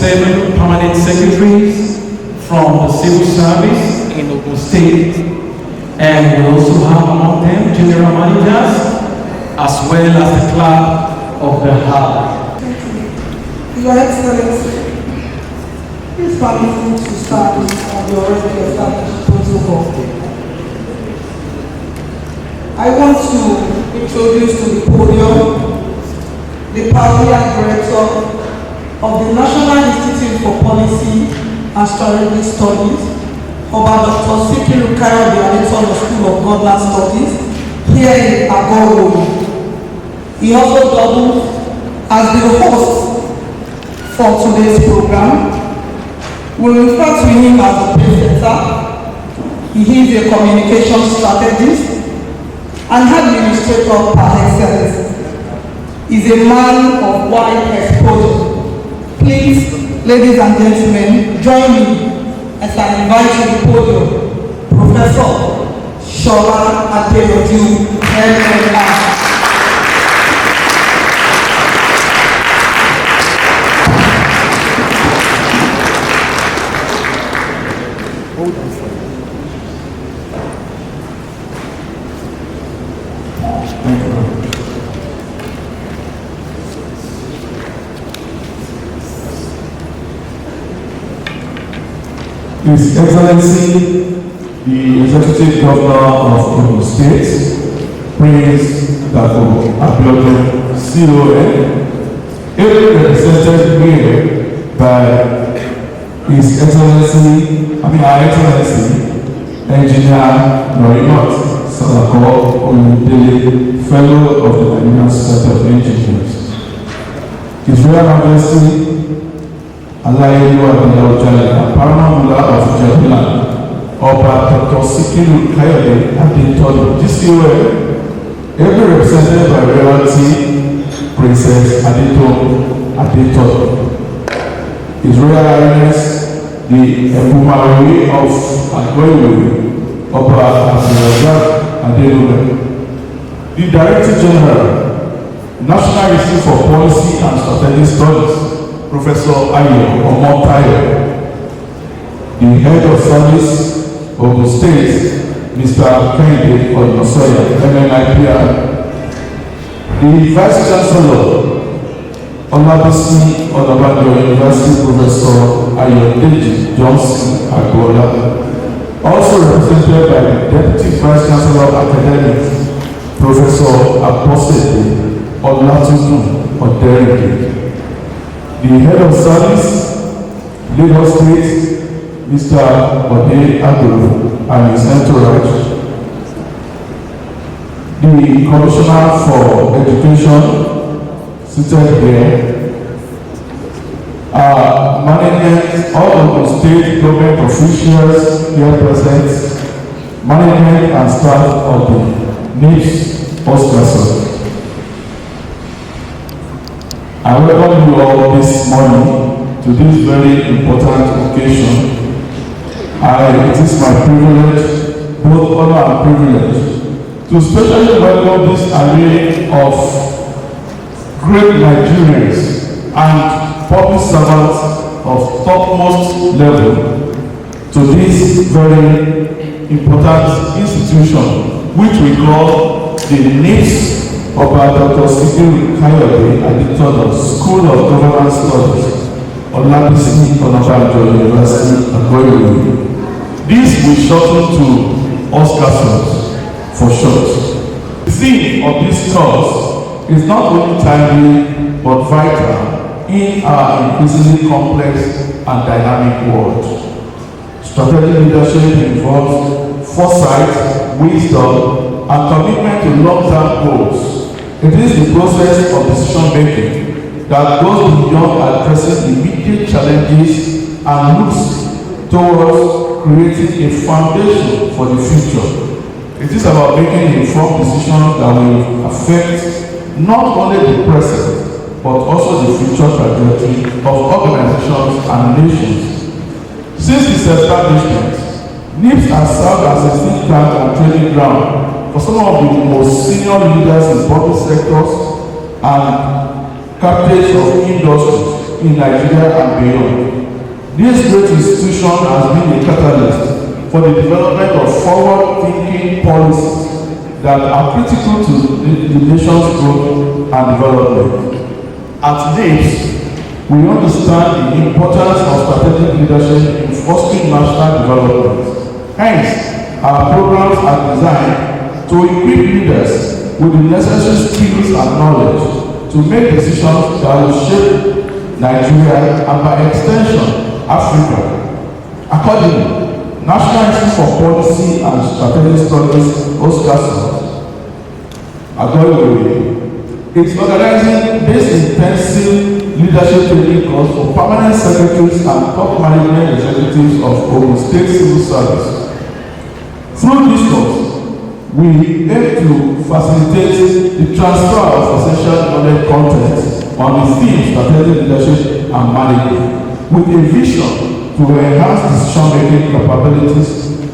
Permanent secretaries from the civil service in Ogun State, and we also have among them general managers as well as the clerk of the house. Your Excellency, please permit me to start on the already established protocol. I want to introduce to the podium the Permanent Director of the National Institute for Policy and Strategic Studies, Oba Dr. Sikiru Kayode Adetona School of Governance Studies, here in Ogun. He also doubles as the host for today's program. We refer to him as the presenter. He is a communication strategist and administrator par excellence. He is a man of wide exposure. Please, ladies and gentlemen, join me as I invite to the podium Professor Shola Adeyoju, LLR. His Excellency, the Executive Governor of Ogun State, Prince Dr. Abiodun CON, represented here by His Excellency, Our Excellency, Engineer Norimot Salako Oludele, Fellow of the Nigerian Society of Engineers. His Royal Majesty, Aláyélúwà Ọ̀jàlá, Paramount Ruler of Ijebuland, Oba Dr. Sikiru Kayode Adetona, GCON, every represented by Royalty Princess Adetona. His Royal Highness, the Ebumari of Agboiwe, Oba Abdulrazak Adelule, the Director General, National Institute for Policy and Strategic Studies, Professor Ayo Omotayo, the Head of Service, Ogun State, Mr. Kennedy Onosoya, MNIPR, the Vice Chancellor, Olabisi Onabanjo University, Professor Ayodeji Johnson Agbola, also represented by the Deputy Vice Chancellor of Academics, Professor Apostle Olatunju Oderike, the Head of Service, Lagos State, Mr. Ode Agolo and his entourage, the Commissioner for Education, seated here, management, all of the state government officials here present, management and staff of the NIPS Hospital. I welcome you all this morning to this very important occasion. It is my privilege, both honor and privilege, to especially welcome this array of great Nigerians and public servants of topmost level to this very important institution, which we call the NIPS Oba Dr. Sikiru Kayode Aditodo, School of Government Studies, Olabisi Onabanjo University, Agoyori. This will shorten to Oscarsons for short. The theme of this course is not only timely but vital in our increasingly complex and dynamic world. Strategic leadership involves foresight, wisdom, and commitment to long-term goals. It is the process of decision-making that goes beyond addressing immediate challenges and looks towards creating a foundation for the future. It is about making informed decisions that will affect not only the present, but also the future trajectory of organizations and nations. Since its establishment, NIPS has served as a think tank and training ground for some of the most senior leaders in public sectors and captains of industries in Nigeria and beyond. This great institution has been a catalyst for the development of forward-thinking policies that are critical to the nation's growth and development. At NIPS, we understand the importance of strategic leadership in fostering national development. Hence, our programs are designed to equip leaders with the necessary skills and knowledge to make decisions that will shape Nigeria and by extension, Africa. Accordingly, National Institute for Policy and Strategic Studies, Oscarsons, Agoyori, is organizing this intensive leadership training course for permanent secretaries and top management executives of Ogun State Civil Service. Through this course, we aim to facilitate the transfer of essential knowledge content on the theme strategic leadership and management with a vision to enhance decision-making capabilities,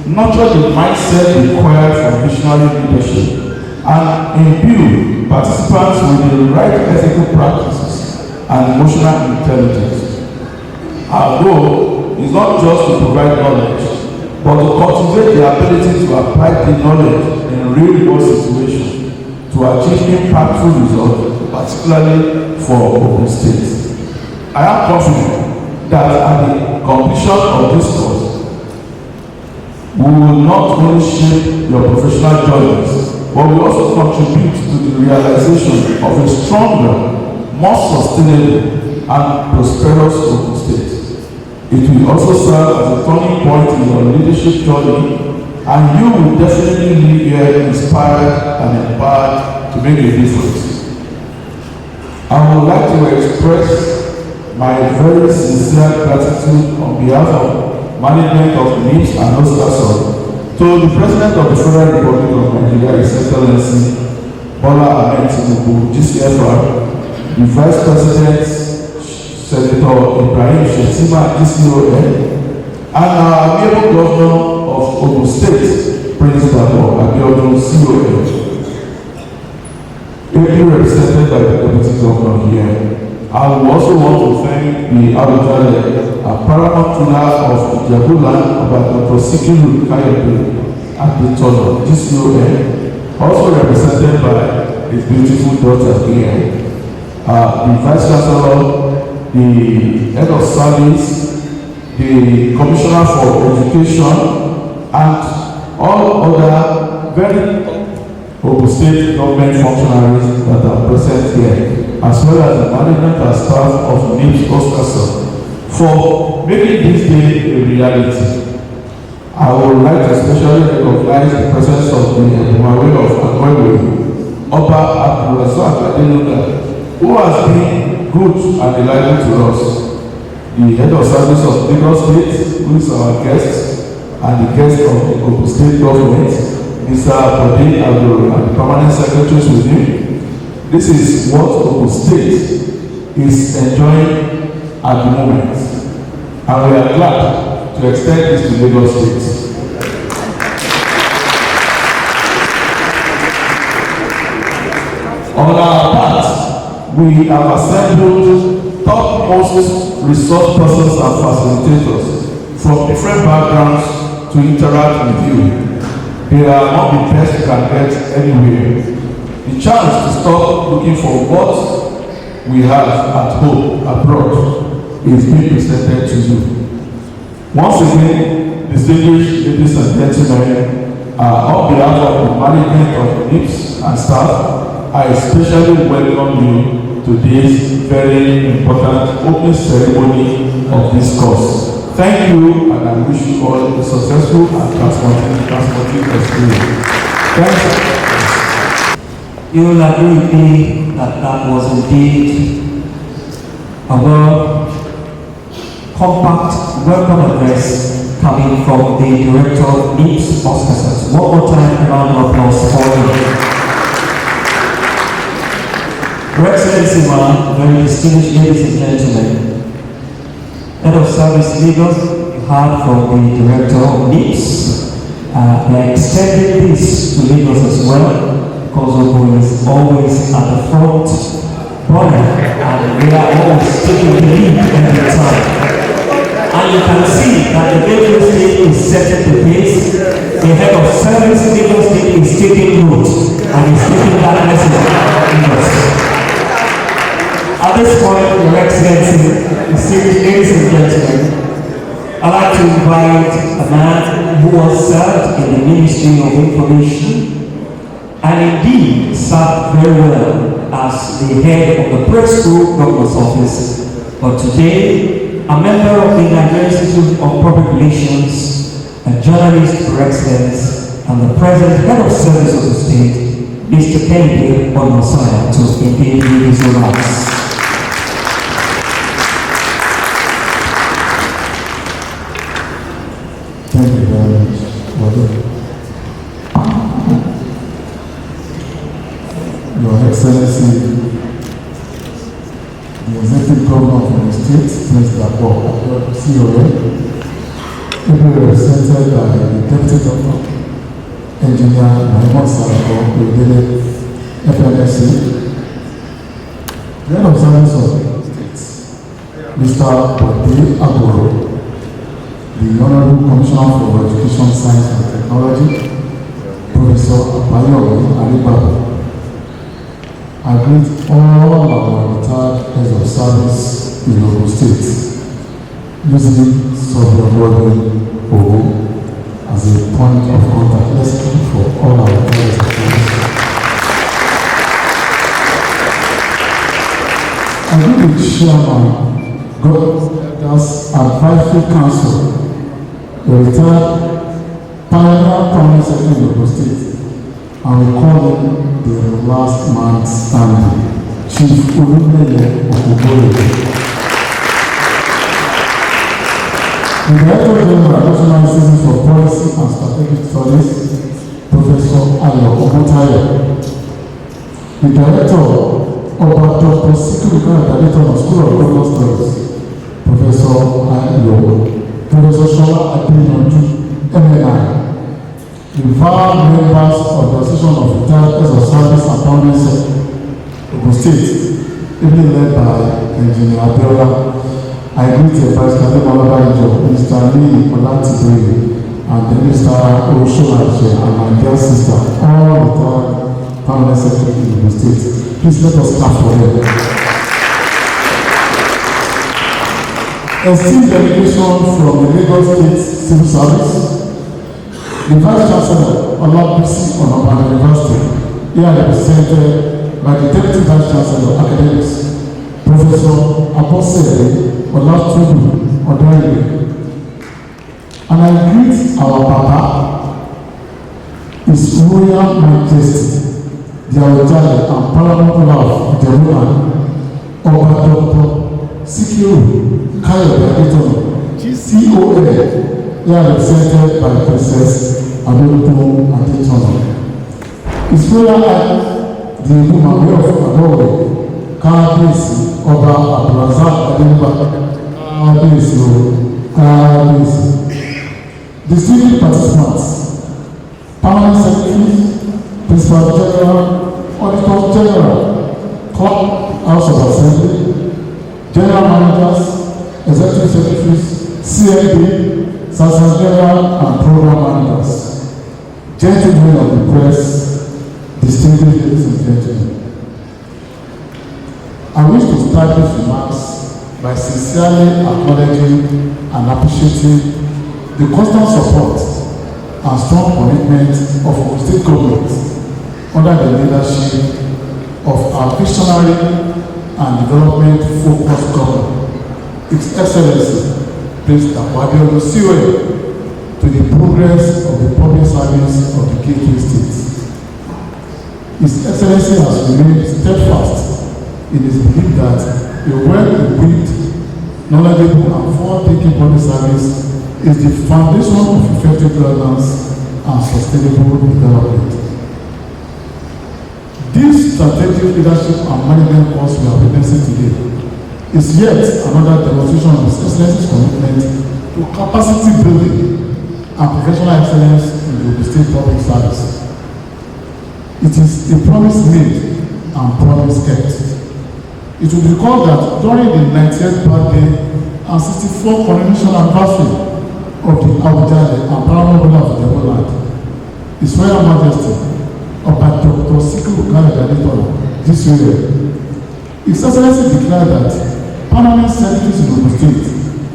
nurture the mindset required for visionary leadership, and imbue participants with the right ethical practices and emotional intelligence. Our goal is not just to provide knowledge, but to cultivate the ability to apply the knowledge in real-world situations to achieve impactful results, particularly for Ogun State. I am confident that at the completion of this course, we will not only shape your professional journeys, but we also contribute to the realization of a stronger, more sustainable, and prosperous Ogun State. It will also serve as a turning point in your leadership journey, and you will definitely leave here inspired and empowered to make a difference. I would like to express my very sincere gratitude on behalf of management of NIPS and Oscarsons to the President of the Federal Republic of Nigeria, His Excellency Bola Ahmed Tinubu, GCFR, the Vice President Senator Ibrahim Shetima, GCON, and our able governor of Ogun State, Prince Dabo Abiodun, CON, ably represented by the deputy governor here. I would also want to thank the Abujale, a paramount ruler of Ijabuland, about Dr. Sikiru Kayode Aditodo, GCON, also represented by his beautiful daughter here, the Vice Chancellor, the Head of Service, the Commissioner for Education, and all other very Ogun State government functionaries that are present here, as well as the management and staff of NIPS Oscarsons, for making this day a reality. I would like to especially recognize the presence of the Ebumawe of Agoyori, Oba Abdulrazak Adenuga, who has been good and reliable to us. The Head of Service of Lagos State, who is our guest, and the guest of the Ogun State government, Mr. Bode Abdul, and the permanent secretaries with him. This is what Ogun State is enjoying at the moment, and we are glad to extend this to Lagos State. On our part, we have assembled topmost resource persons and facilitators from different backgrounds to interact with you. They are not the best you can get anywhere. The chance to stop looking for what we have at home, abroad, is being presented to you. Once again, distinguished ladies and gentlemen, on behalf of the management of the NIPS and staff, I especially welcome you to this very important opening ceremony of this course. Thank you, and I wish you all a successful and transformative experience. Thanks. You will agree with me that that was indeed a compact welcome address coming from the Director of NIPS Officers. One more time, a round of applause for him. Your Excellency, very distinguished ladies and gentlemen, Head of Service Lagos, you heard from the Director of NIPS. They are extending this to Lagos as well, because Ogun is always at the front runner, and we are always taking the lead every time. And you can see that the Lagos State is setting the pace. The Head of Service Lagos State is taking note, and is taking that message in us. At this point, Your Excellency, distinguished ladies and gentlemen, I'd like to invite a man who was served in the Ministry of Information and indeed served very well as the head of the Press Group Governor's Office, but today a member of the Nigerian Institute of Public Relations, a journalist for excellence, and the present head of service of the state, Mr. Kennedy Onosaya, to indeed give his remarks. Thank you very much. Your Excellency, the Executive Governor of the State, President Ogun, COA, represented by the Deputy Governor, Engineer Maimon Salako, Brigadier FNFC, the Head of Service of the State, Mr. Bode Agoro, the Honorable Commissioner for Education, Science and Technology, Professor Abayomi Alibabu. I greet all our retired heads of service in Ogun State, using Sovereign Ogun as a point of contact. Let's look for all our heads of service. I greet the Chairman, Governors Advisory Council, the retired Pioneer Permanent Secretary of the State, and we call him the last man standing, Chief Olumide Okubole. The Director General of National Institute for Policy and Strategic Studies, Professor Ayo Omotayo. The Director of Dr. Sikiru Director of School of Global Studies, Professor Ayo. Professor Shola Adeyanju, MNI, involved members of the Association of Retired Heads of Service and Permanent Secretary of Ogun State, ably led by Engineer Abiola. I greet the Vice President Olabajo, Mr. Lee Olatiboye, and the Mr. Osholaje, and my dear sister, all retired Permanent Secretary of Ogun State. Please let us clap for them. Esteemed delegation from the Lagos State Civil Service, the Vice Chancellor, Olabisi Onaban University, here represented by the Deputy Vice Chancellor, Academics, Professor Apostle Olatudu Odoye. And I greet our Papa, His Royal Majesty, the Awujale and Paramount of Jerusalem, Oba Dr. Sikiru Kayode COA, here represented by Princess Adeoto Adetono. His Royal Highness, the Imam of Adore, Kábíyèsí Ọba Abdulrazak Adéníbà, Kábíyèsí. Distinguished participants, Permanent Secretary, Principal General, Auditor General, Club House of Assembly, General Managers, Executive Secretaries, CMP, Sassan General, and Program Managers, Gentlemen of the Press, distinguished ladies and gentlemen, I wish to start these remarks by sincerely acknowledging and appreciating the constant support and strong commitment of our state government under the leadership of our visionary and development-focused governor, His Excellency, Prince Abiodun to the progress of the public service of the Gateway State. His Excellency has remained steadfast in his belief that a well-equipped, knowledgeable and forward-thinking public service is the foundation of effective governance and sustainable development. This strategic leadership and management course we are witnessing today is yet another demonstration of His Excellency's commitment to capacity building and professional excellence in the state public service. It is a promise made and promise kept. It will be recalled that during the 90th birthday and 64th coronation anniversary of the Abuja and Paramount ruler of the Land, His Royal Majesty, Ọba Dr. Sikiru this year, His Excellency declared that permanent secretaries in Ogun State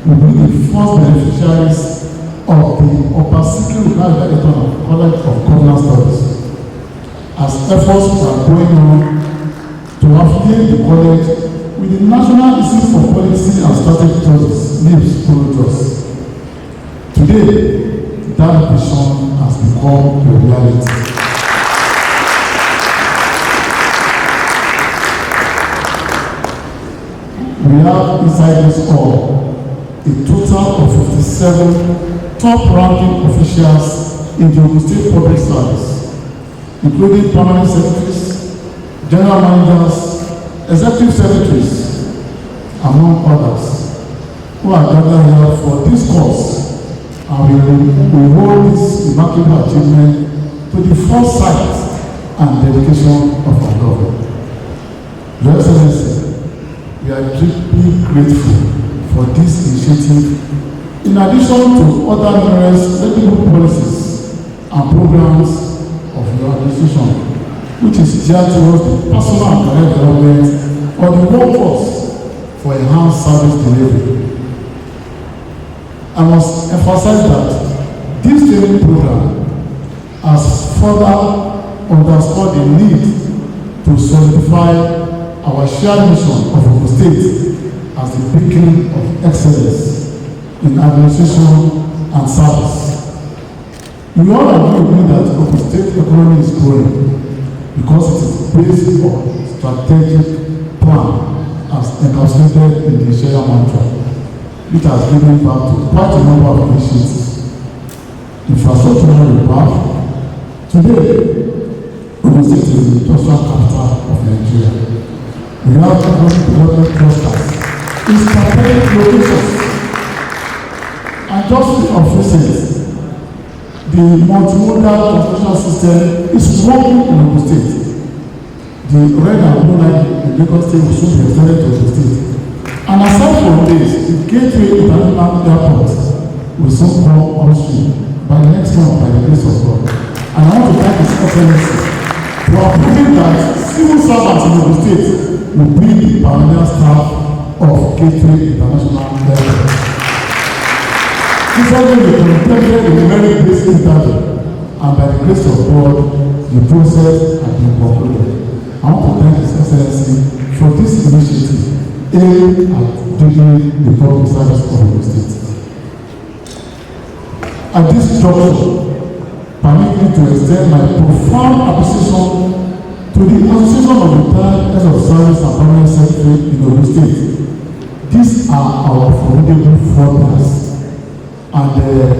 will be the first beneficiaries of the Ọba Sikiru College of Governance Studies, as efforts are going on to affiliate the college with the National Institute for Policy and Strategic Studies, NIPS Projects. Today, that vision has become a reality. We have inside this hall a total of 57 top-ranking officials in the Ogun State Public Service, including permanent secretaries, general managers, executive secretaries, among others, who are gathered here for this course, and we hold this remarkable achievement to the foresight and dedication of our government. Your Excellency, we are deeply grateful for this initiative, in addition to other numerous legislative policies and programs of your administration, which is geared towards the personal and career development of the workforce for enhanced service delivery. I must emphasize that this training program has further underscored the need to solidify our shared mission of Ogun State as the beacon of excellence in administration and service. We all agree with me that Ogun State economy is growing, because it is based on strategic plan as encapsulated in the Share Mantra, which has given back to quite a number of initiatives. Infrastructural repair. Today, Ogun State is the industrial capital of Nigeria. We have economic development clusters in strategic locations. And just of recent, the multimodal transportation system is working in Ogun State. The red and blue line in Lagos State will soon be extended to Ogun State. And aside from this, the Gateway International Airport will soon come on stream by next month by the grace of God. And I want to thank His Excellency for approving that civil servants in Ogun State will be the pioneer staff of Gateway International Airport. This has been conducted in a very basic interview, and by the grace of God, the process has been concluded. I want to thank His Excellency for this initiative aimed at doing the public service of the state. At this juncture, permit me to extend my profound appreciation to the Association of Retired Heads of Service and Permanent Secretary in Ogun State. These are our formidable foreigners, and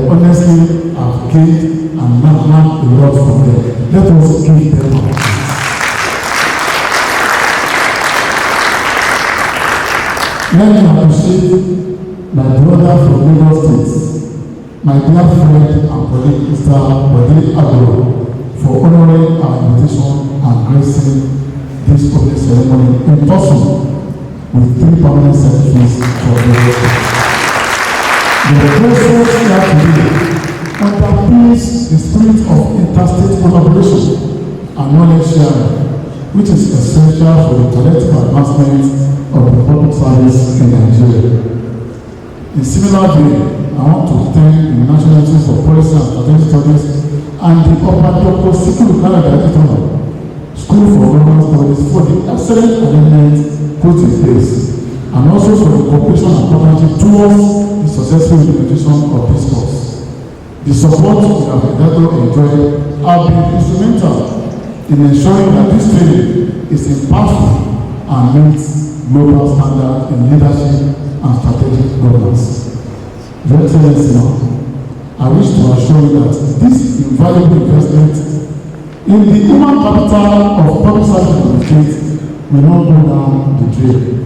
honestly, I've gained and learned a lot from them. Let us give them our thanks. Let me appreciate my brother from Lagos State, my dear friend and colleague Mr. Bode Agro, for honoring our invitation and gracing this opening ceremony in person with 3 permanent secretaries for the record. The process here today underpins the spirit of interstate collaboration and knowledge sharing, which is essential for the collective advancement of the public service in Nigeria. In similar vein, I want to thank the National Institute for Policy and Strategic Studies and the Upper Dr. Sikulu Canada School for Government Studies for the excellent arrangement put in place, and also for the cooperation and partnership towards the successful implementation of this course. The support we have enjoyed have been instrumental in ensuring that this training is impactful and meets global standards in leadership and strategic governance. Your Excellency, I wish to assure you that this invaluable investment in the human capital of public service of the state will not go down the drain.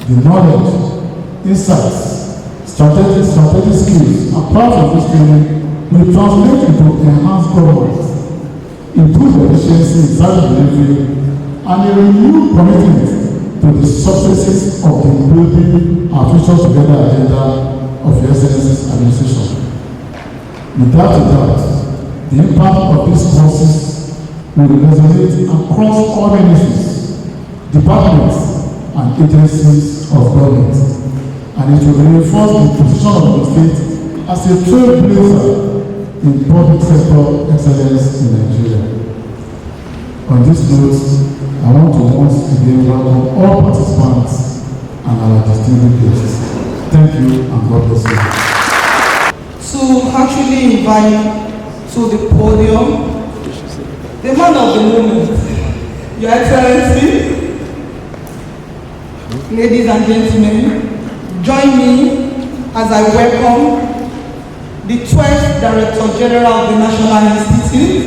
The knowledge, insights, strategic skills apart from this training will translate into enhanced governance, improved efficiency in service delivery, and a renewed commitment to the successes of the building our future together agenda of Your Excellency's administration. Without a doubt, the impact of these courses will resonate across all ministries, departments, and agencies of government, and it will reinforce the position of the state as a trailblazer in public sector excellence in Nigeria. On this note, I want to once again welcome all participants and our distinguished guests. Thank you and God bless you. To actually invite to the podium the man of the moment, Your Excellency, ladies and gentlemen, join me as I welcome the 12th Director General of the National Institute,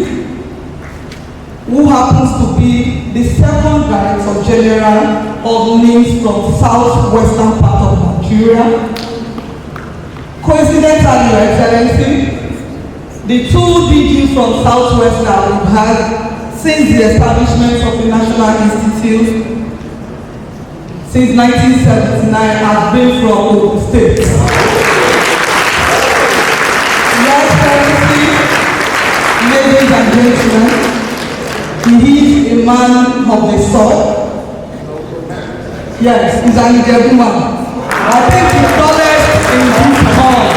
who happens to be the second Director General of NIMS from southwestern part of Nigeria. Coincidentally, Your Excellency, the two DGs from southwest that we've had since the establishment of the National Institute since 1979 have been from Ogun State. Your Excellency, ladies and gentlemen, he is a man of the sword. Yes, he's an Ijebu man. I think he's tallest in this hall.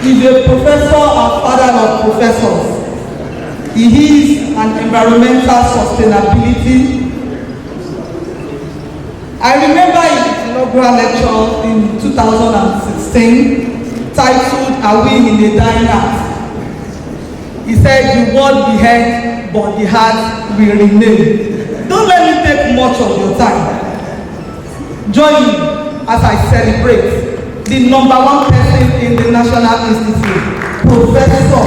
He's a professor and father of professors. He is an environmental sustainability. I remember his inaugural lecture in 2016 titled "Are We in a Dying Earth?" He said, "The world behead, but the heart will remain." Don't let me take much of your time. Join me as I celebrate the #1 person in the National Institute, Professor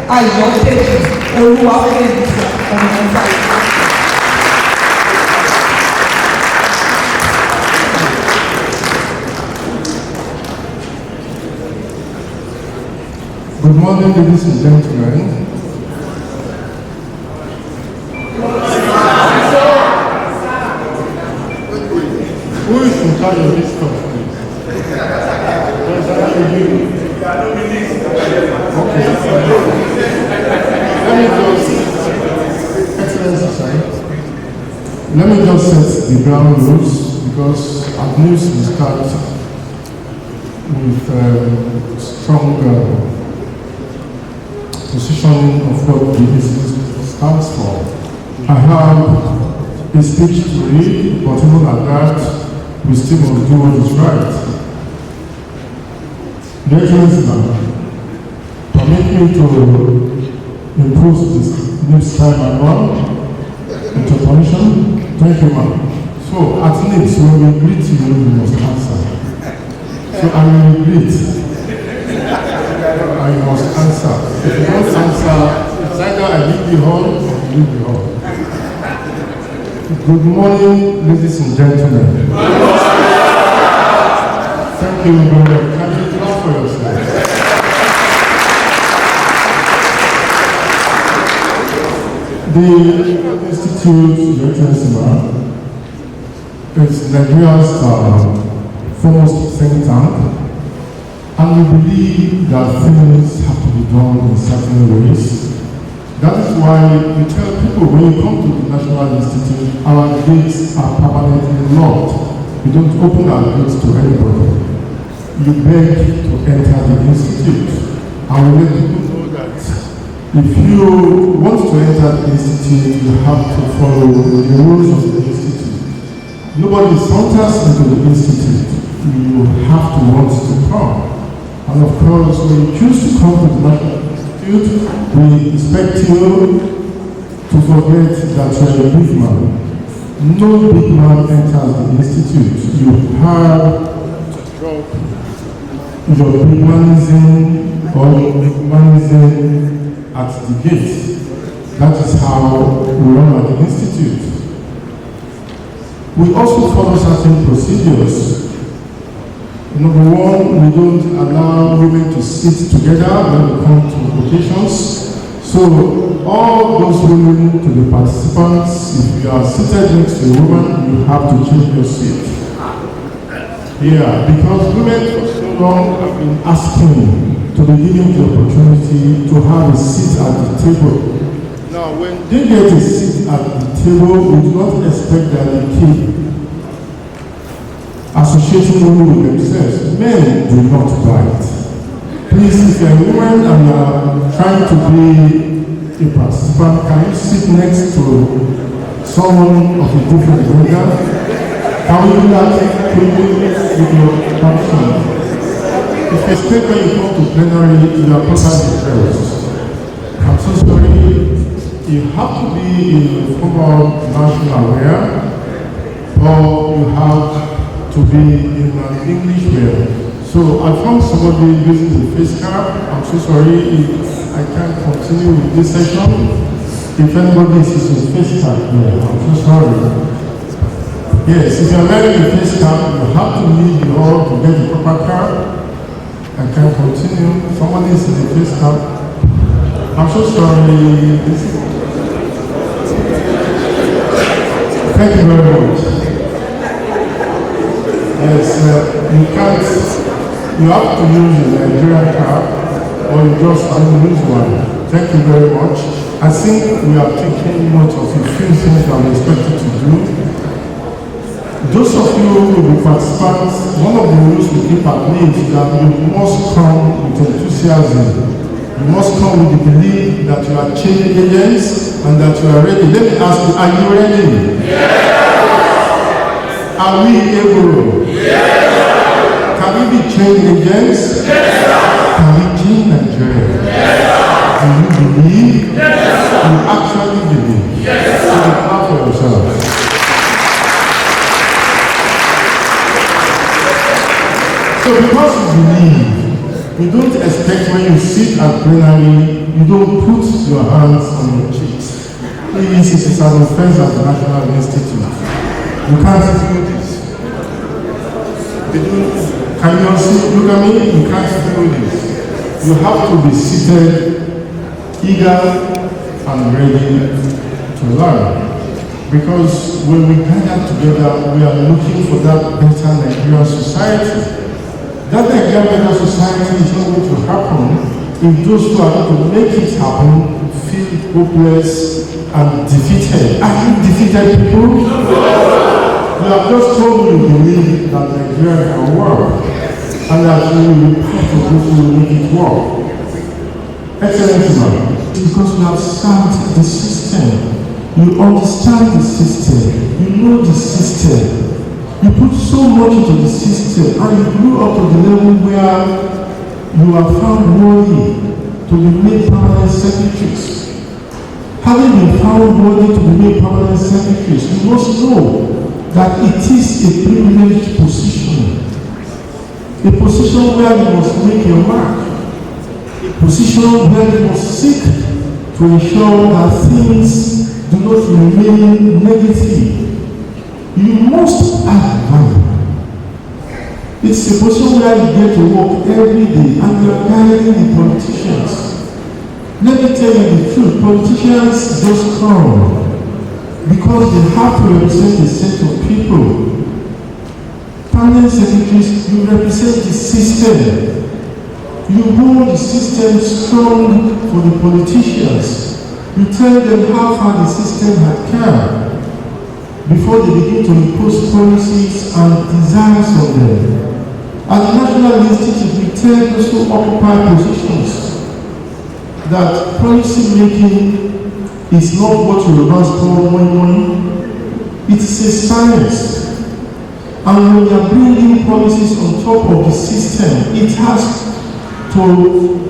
Ayodeji Oluwafeyisa Omotayo. Good morning, ladies and gentlemen. Who is in charge of this stuff, please? Okay. Let me just set the ground rules, because at least we start with strong positioning of what the institute stands for. I have a speech to read, but even at that, we still must do what is right. Dear Chancellor, permit me to impose this next time around. With your permission, thank you, ma'am. So, at least when we greet you, you must answer. So, I will greet. I must answer. If you don't answer, it's either I leave the hall or you leave the hall. Good morning, ladies and gentlemen. Thank you very much. Can you clap for yourself? The Institute, Your Excellency, is Nigeria's foremost think tank, and we believe that things have to be done in certain ways That is why we tell people when you come to the National Institute, our gates are permanently locked. We don't open our gates to anybody. You beg to enter the institute. And we let people know that if you want to enter the institute, you have to follow the rules of the institute. Nobody saunters into the institute. You have to want to come. And of course, when you choose to come to the National Institute, we expect you to forget that you are a big man. No big man enters the institute. You have to drop your big manism or your big manism at the gate. That is how we run at the institute. We also follow certain procedures. Number one, we don't allow women to sit together when we come to occasions. So, all those women, to the participants, if you are seated next to a woman, you have to change your seat. Yeah, because women for so long have been asking to be given the opportunity to have a seat at the table. Now, when they get a seat at the table, we do not expect that they keep associating only with themselves. Men do not bite. Please, if you're a woman and you are trying to be a participant, can you sit next to someone of a different gender? Can we do that with your permission? If you stay when you come to plenary, you are totally dressed. I'm so sorry. You have to be in formal national wear, or you have to be in an English wear. So I found somebody using the face cap. I'm so sorry if I can't continue with this session. If anybody is using face cap here, I'm so sorry. Yes, if you're wearing the face cap, you have to leave the hall to get the proper card. I can't continue. Somebody is in the face cap. I'm so sorry. Thank you very much. Yes, you can't, you have to use a Nigerian card or you just use one. Thank you very much. I think we have taken note of a few things that we expected to do. Those of you who will be participants, one of the rules we keep at me is that you must come with enthusiasm. You must come with the belief that you are change agents and that you are ready. Let me ask you, are you ready? Yes. Are we able? Yes. Can we be change agents? Yes. Can we change Nigeria? Yes. Do you believe? Yes. Do you actually believe? Yes. So clap for yourselves. So because you believe, you don't expect when you sit at plenary, you don't put your hands on your cheeks. Please, it is an offense at the National Institute. You can't do this. Can you see, look at me? You can't do this. You have to be seated, eager and ready to learn. Because when we gather together, we are looking for that better Nigerian society. That Nigerian society is not going to happen if those who are going to make it happen feel hopeless and defeated. Are you defeated people? You have just told me you believe that Nigeria can work and that you will be part of those who will make it work. Excellency, man, because you have served the system. You understand the system. You know the system. You put so much into the system and you grew up to the level where you are found worthy to be made permanent secretaries. Having been found worthy to be made permanent secretaries, you must know that it is a privileged position. A position where you must make your mark. A position where you must seek to ensure that things do not remain negative. You must add value. It's a position where you get to work every day and you are guiding the politicians. Let me tell you the truth, politicians just come because they have to represent a set of people. Permanent secretaries, you represent the system. You hold the system strong for the politicians. You tell them how far the system had come before they begin to impose policies and desires on them. At the National Institute, we tell those who occupy positions that policy making is not what Yorubas call money. It is a science. And when you are bringing policies on top of the system, it has to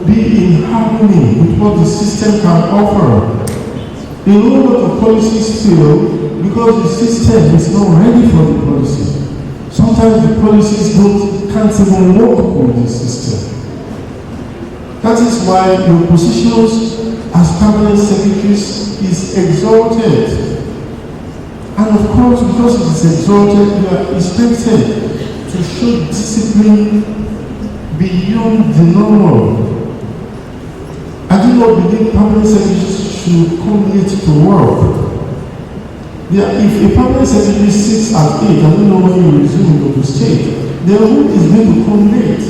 be in harmony with what the system can offer. A whole lot of policies fail because the system is not ready for the policy. Sometimes the policies can't even work with the system. That is why your positions as permanent secretaries is exalted. And of course, because it is exalted, you are expected to show discipline beyond the normal. I do not believe permanent secretaries should come late to work. If a permanent secretary sits at 8, I don't know when you resume to state, their work is going to come late.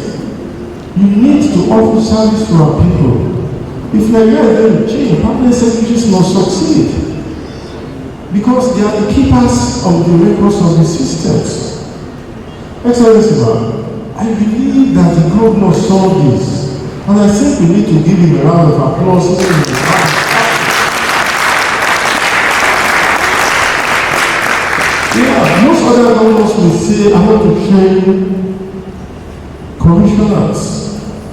You need to offer service to our people. If Nigeria is going to change, permanent secretaries must succeed. Because they are the keepers of the records of the systems. Excellency, I believe that the governor saw this, and I think we need to give him a round of applause. Yeah, most other governors will say, I want to train commissioners,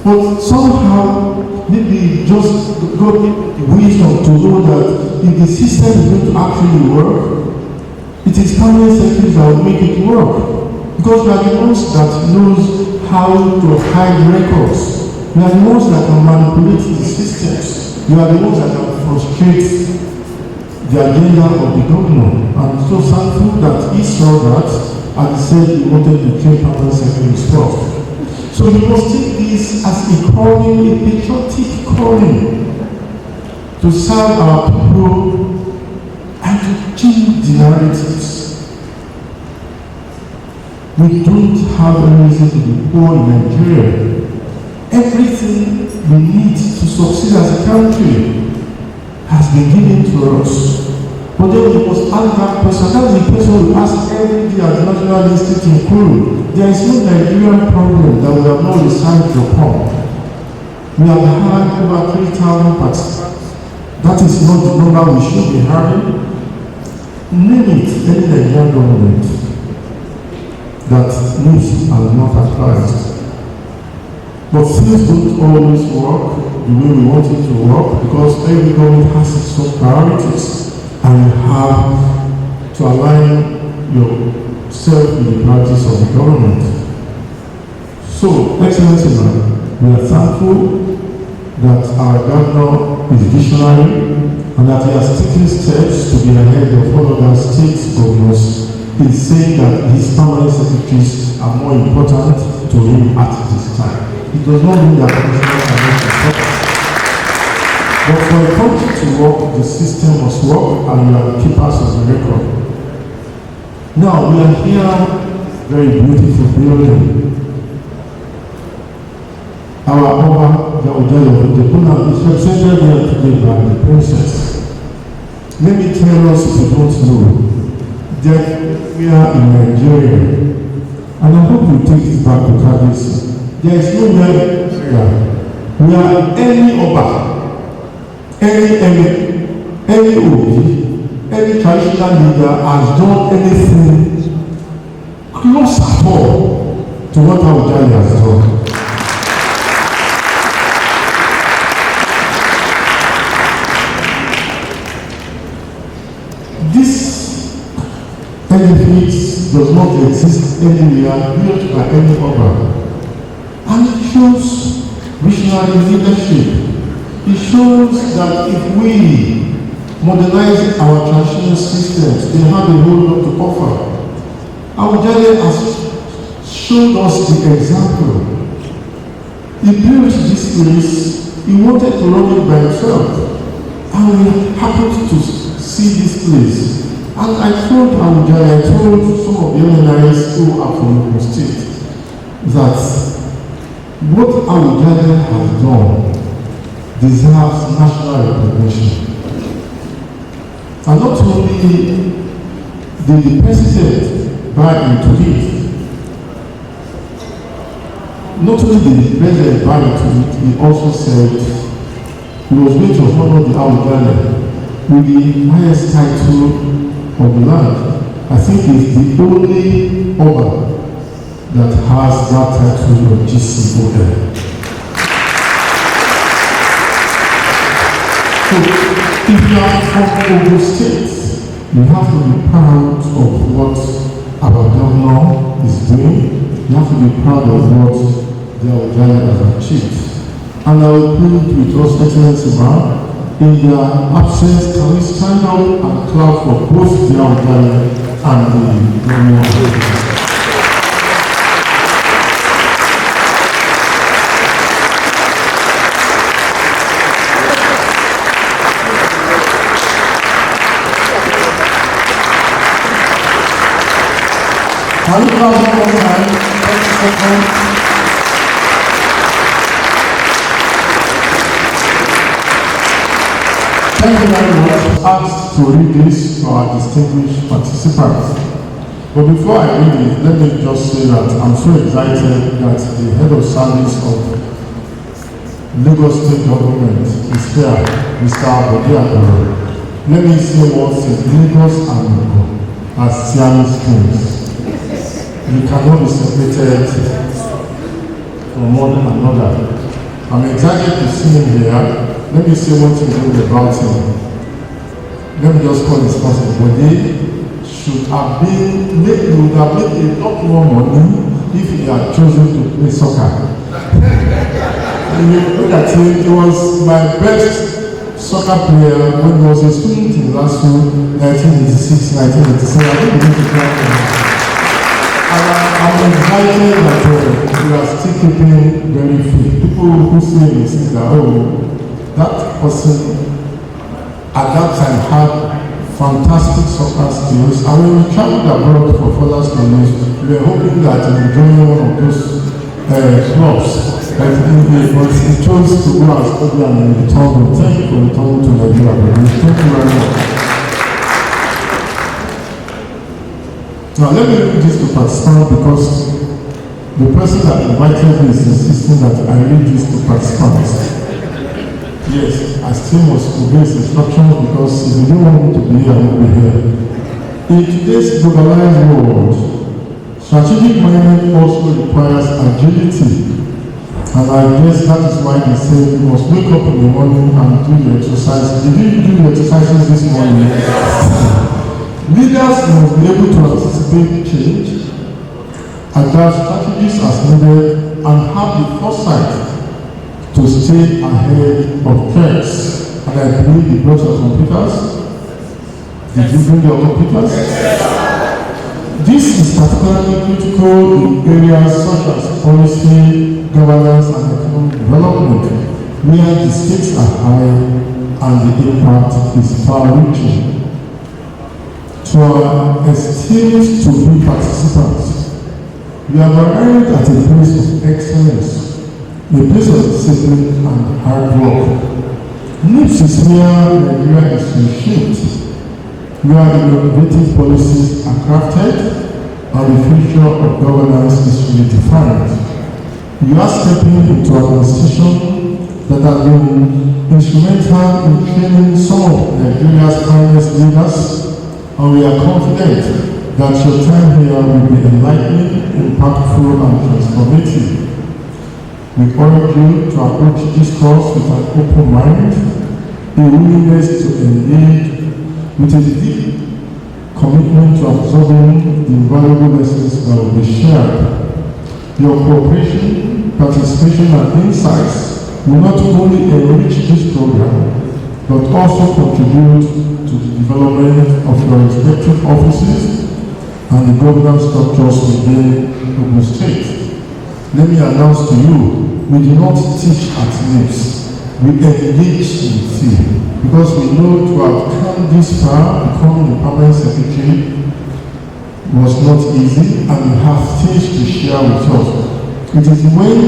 but somehow maybe just got the wisdom to know that if the system is going to actually work, it is permanent secretaries that will make it work. Because we are the ones that knows how to hide records. We are the ones that can manipulate the systems. We are the ones that can frustrate the agenda of the governor. I'm so thankful that he saw that and he said he wanted to train permanent secretaries first. So we must take this as a calling, a patriotic calling to serve our people and to change the narratives. We don't have any reason to be poor in Nigeria. Everything we need to succeed as a country has been given to us. But then we must ask that person. That is the person we ask every day at the National Institute in Kuru. There is no Nigerian problem that we have not decided upon. We have had over 3,000 participants. That is not the number we should be having. Name it, any Nigerian government that needs and not applied. But things don't always work the way we want it to work because every government has its own priorities and you have to align yourself with the priorities of the government. So, Excellency, we are thankful that our governor is visionary and that he has taken steps to be ahead of all other state governors in saying that his permanent secretaries are more important to him at this time. It does not mean that commissioners are not important. But for a country to work, the system must work and we are the keepers of the record. Now, we are here, very beautiful building. Our Oba, the Puna, is represented here today by the princess. Let me tell us, if you don't know, that we are in Nigeria, and I hope you take it back to Kabisi. There is no Nigeria. We are any Oba, any Obi, any traditional leader has done anything close at all to what Awujale has done. Benefits does not exist anywhere built by any other. And it shows visionary leadership. It shows that if we modernize our traditional systems, they have a whole lot to offer. Awujale has showed us the example. He built this place, he wanted to run it by himself, and we happened to see this place. And I told Awujale, I told some of the MNIs who are from Ogun State that what Awujale has done deserves national recognition. And not only did the president buy into it, not only did the president buy into it, he also said he was going to honor the Awujale with the highest title of the land. I think it's the only Oba that has that title of GCOM. So, if you are from Ogun State, you have to be proud of what our governor is doing. You have to be proud of what the Awujale has achieved. And I will plead with His Excellency Ma, in their absence, can we stand up and clap for both the Awujale and the governor? Thank you very much. Asked to read this to our distinguished participants. But before I read it, let me just say that I'm so excited that the head of service of Lagos State Government is here, Mr. Ogun. Let me say what Lagos and Ogun as Siamese twins. You cannot be separated from one another. I'm excited to see him here. Let me say one thing good about him. Let me just call his person. But they should have been, he would have made a lot more money if he had chosen to play soccer. And you look at him, he was my best soccer player when he was a student in last school, 1986, 1987. I think he went to play. I'm excited that we are still keeping very fit. People who say this that, that person at that time had fantastic soccer skills, and when we traveled abroad for further studies, we were hoping that he would join one of those clubs. But he chose to go and study and return. Thank you for returning to Nigeria. Thank you very much. Now let me read this to participants because the person that invited me is insisting that I read this to participants. Yes, I still must obey his instructions because if you don't want me to be here, I will be here. In today's globalized world, strategic management also requires agility. And I guess that is why they say you must wake up in the morning and do the exercise. Did you do the exercises this morning? Leaders must be able to anticipate change, adapt strategies as needed, and have the foresight to stay ahead of threats. And I believe you brought your computers. Did you bring your computers? This is particularly critical in areas such as policy, governance, and economic development, where the stakes are high and the impact is far-reaching. To our esteemed to-be participants, we have arrived at a place of excellence, a place of discipline and hard work. NIPS is where Nigeria is reshaped, where innovative policies are crafted, and the future of governance is redefined. You are stepping into an institution that has been instrumental in training some of Nigeria's finest leaders, and we are confident that your time here will be enlightening, impactful, and transformative. We urge you to approach this course with an open mind, a willingness to engage, with a deep commitment to absorbing the invaluable lessons that will be shared. Your cooperation, participation, and insights will not only enrich this program, but also contribute to the development of your respective offices and the governance structures within Ogun State. Let me announce to you, we do not teach at NIPS, we engage with you, because we know to have come this far, becoming the permanent secretary was not easy, and we have things to share with us. It is when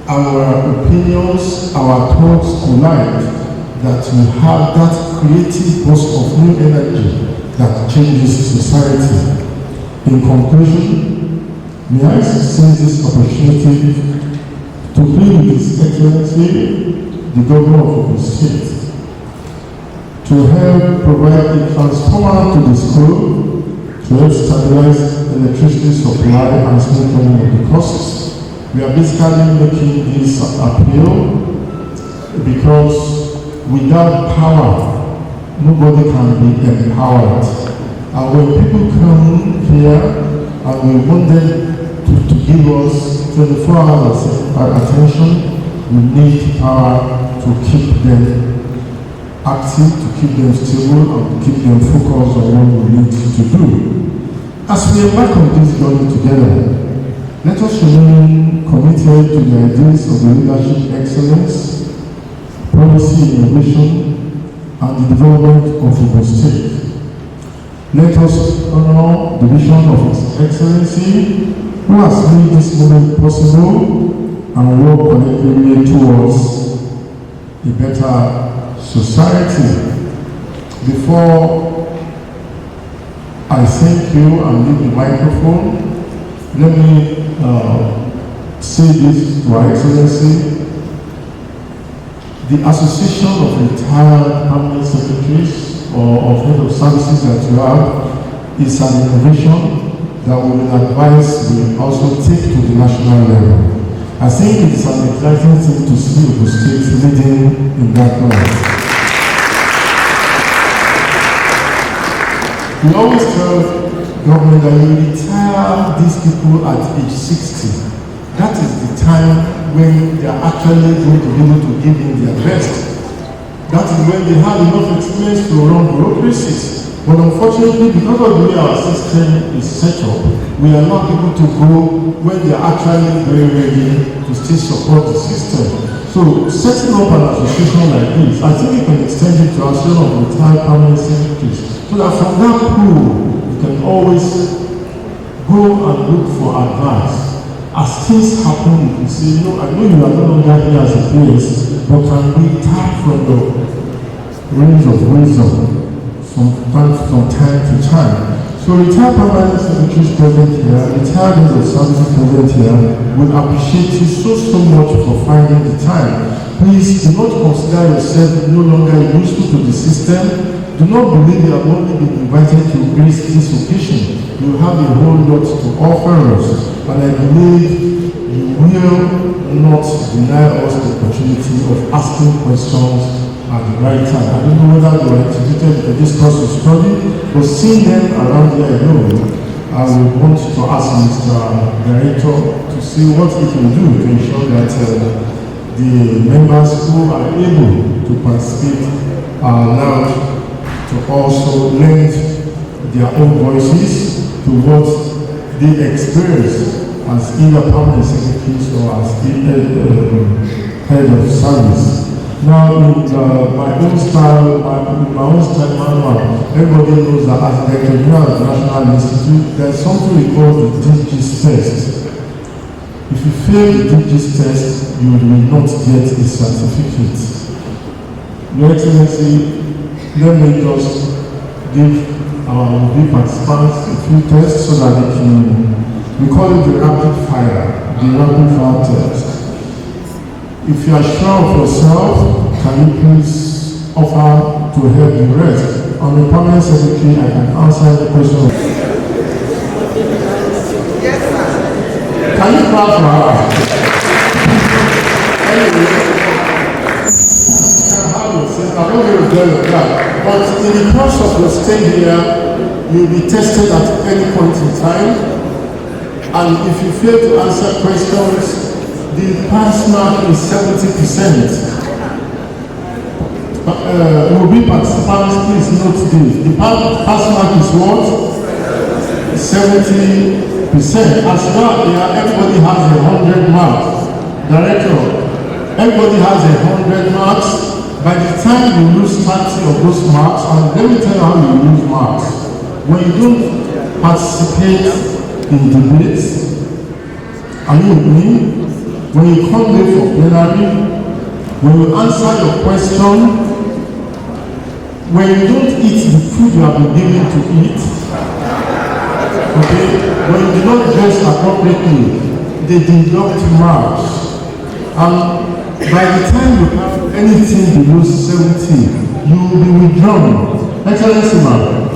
our opinions, our thoughts collide, that we have that creative burst of new energy that changes society. In conclusion, may I seize this opportunity to plead with His Excellency, the Governor of Ogun State, to help provide a transformer to the school to help stabilize electricity supply and smooth running of the courses. We are basically making this appeal because without power, nobody can be empowered. And when people come here and we want them to give us 24 hours of attention, we need power to keep them active, to keep them stable, and to keep them focused on what we need to do. As we embark on this journey together, let us remain committed to the ideas of the leadership excellence, policy innovation, and the development of Ogun State. Let us honor the vision of His Excellency, who has made this moment possible, and work collectively towards a better society. Before I thank you and leave the microphone, let me say this to Our Excellency. The Association of Retired Permanent Secretaries or of Head of Services that you have is an innovation that we will advise will also take to the national level. I think it's an exciting thing to see Ogun State leading in that way. We always tell government that you retire these people at age 60. That is the time when they are actually going to be able to give in their best. That is when they have enough experience to run bureaucracies. But unfortunately, because of the way our system is set up, we are not able to go when they are actually very ready to still support the system. So setting up an association like this, I think we can extend it to our Association of Retired Permanent Secretaries, so that from that pool, we can always go and look for advice. As things happen, you can say, I know you are no longer here as a place, but can we tap from the range of wisdom from time to time? So retired permanent secretaries present here, retired heads of services present here, will appreciate you so much for finding the time. Please do not consider yourself no longer useful to the system. Do not believe you have only been invited to grace this occasion. You have a whole lot to offer us, and I believe you will not deny us the opportunity of asking questions at the right time. I don't know whether they were instituted for this course of study, but seeing them around here alone, I would want to ask Mr. Director to see what he can do to ensure that the members who are able to participate are allowed to also lend their own voices to what they experience as either permanent secretaries or as head of service. Now, in my own style manual, everybody knows that as Director General of the National Institute, there's something we call the DGIS test. If you fail the DGIS test, you will not get a certificate. Your Excellency, let me just give our participants a few tests so that they can, we call it the rapid fire test. If you are sure of yourself, can you please offer to help the rest? On the permanent secretary, I can answer the question. Yes, sir. Can you clap for her? Anyway, I'm not going to tell you that. But in the course of your stay here, you'll be tested at any point in time. And if you fail to answer questions, the pass mark is 70%. Will be participants, please note this. The pass mark is what? 70%. As well, everybody has 100 marks. Director, everybody has 100 marks. By the time you lose 30 of those marks, and let me tell you how you lose marks. When you don't participate in debates, are you with me? When you come late for plenary, when you answer your question, when you don't eat the food you have been given to eat, okay, when you do not dress appropriately, they deduct marks. And by the time you have anything below 70, you will be withdrawn. Excellency, ma'am,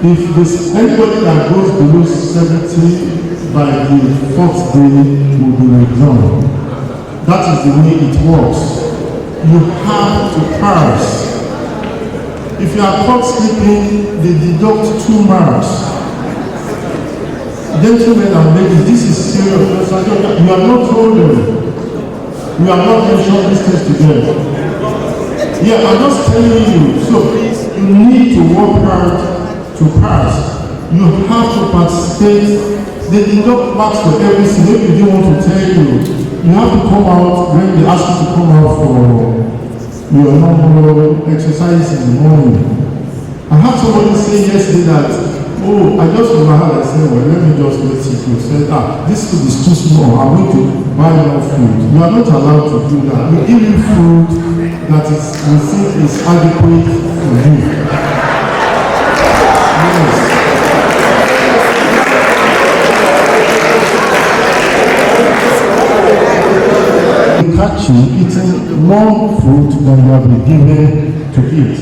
if there's anybody that goes below 70 by the 4th day, will be withdrawn. That is the way it works. You have to pass. If you are caught sleeping, they deduct 2 marks. Gentlemen and ladies, this is serious. You are not told them. You are not mentioned these things to them. Yeah, I'm just telling you. So please, you need to work hard to pass. You have to participate. They deduct marks for everything. If they want to tell you, you have to come out when they ask you to come out for your normal exercise in the morning. I had somebody say yesterday that, oh, I just remember, I said, well, let me just let it go. Said, this food is too small. I'm going to buy more food. You are not allowed to do that. We give you food that is, we think is adequate for you. Yes. We catch you eating more food than you have been given to eat.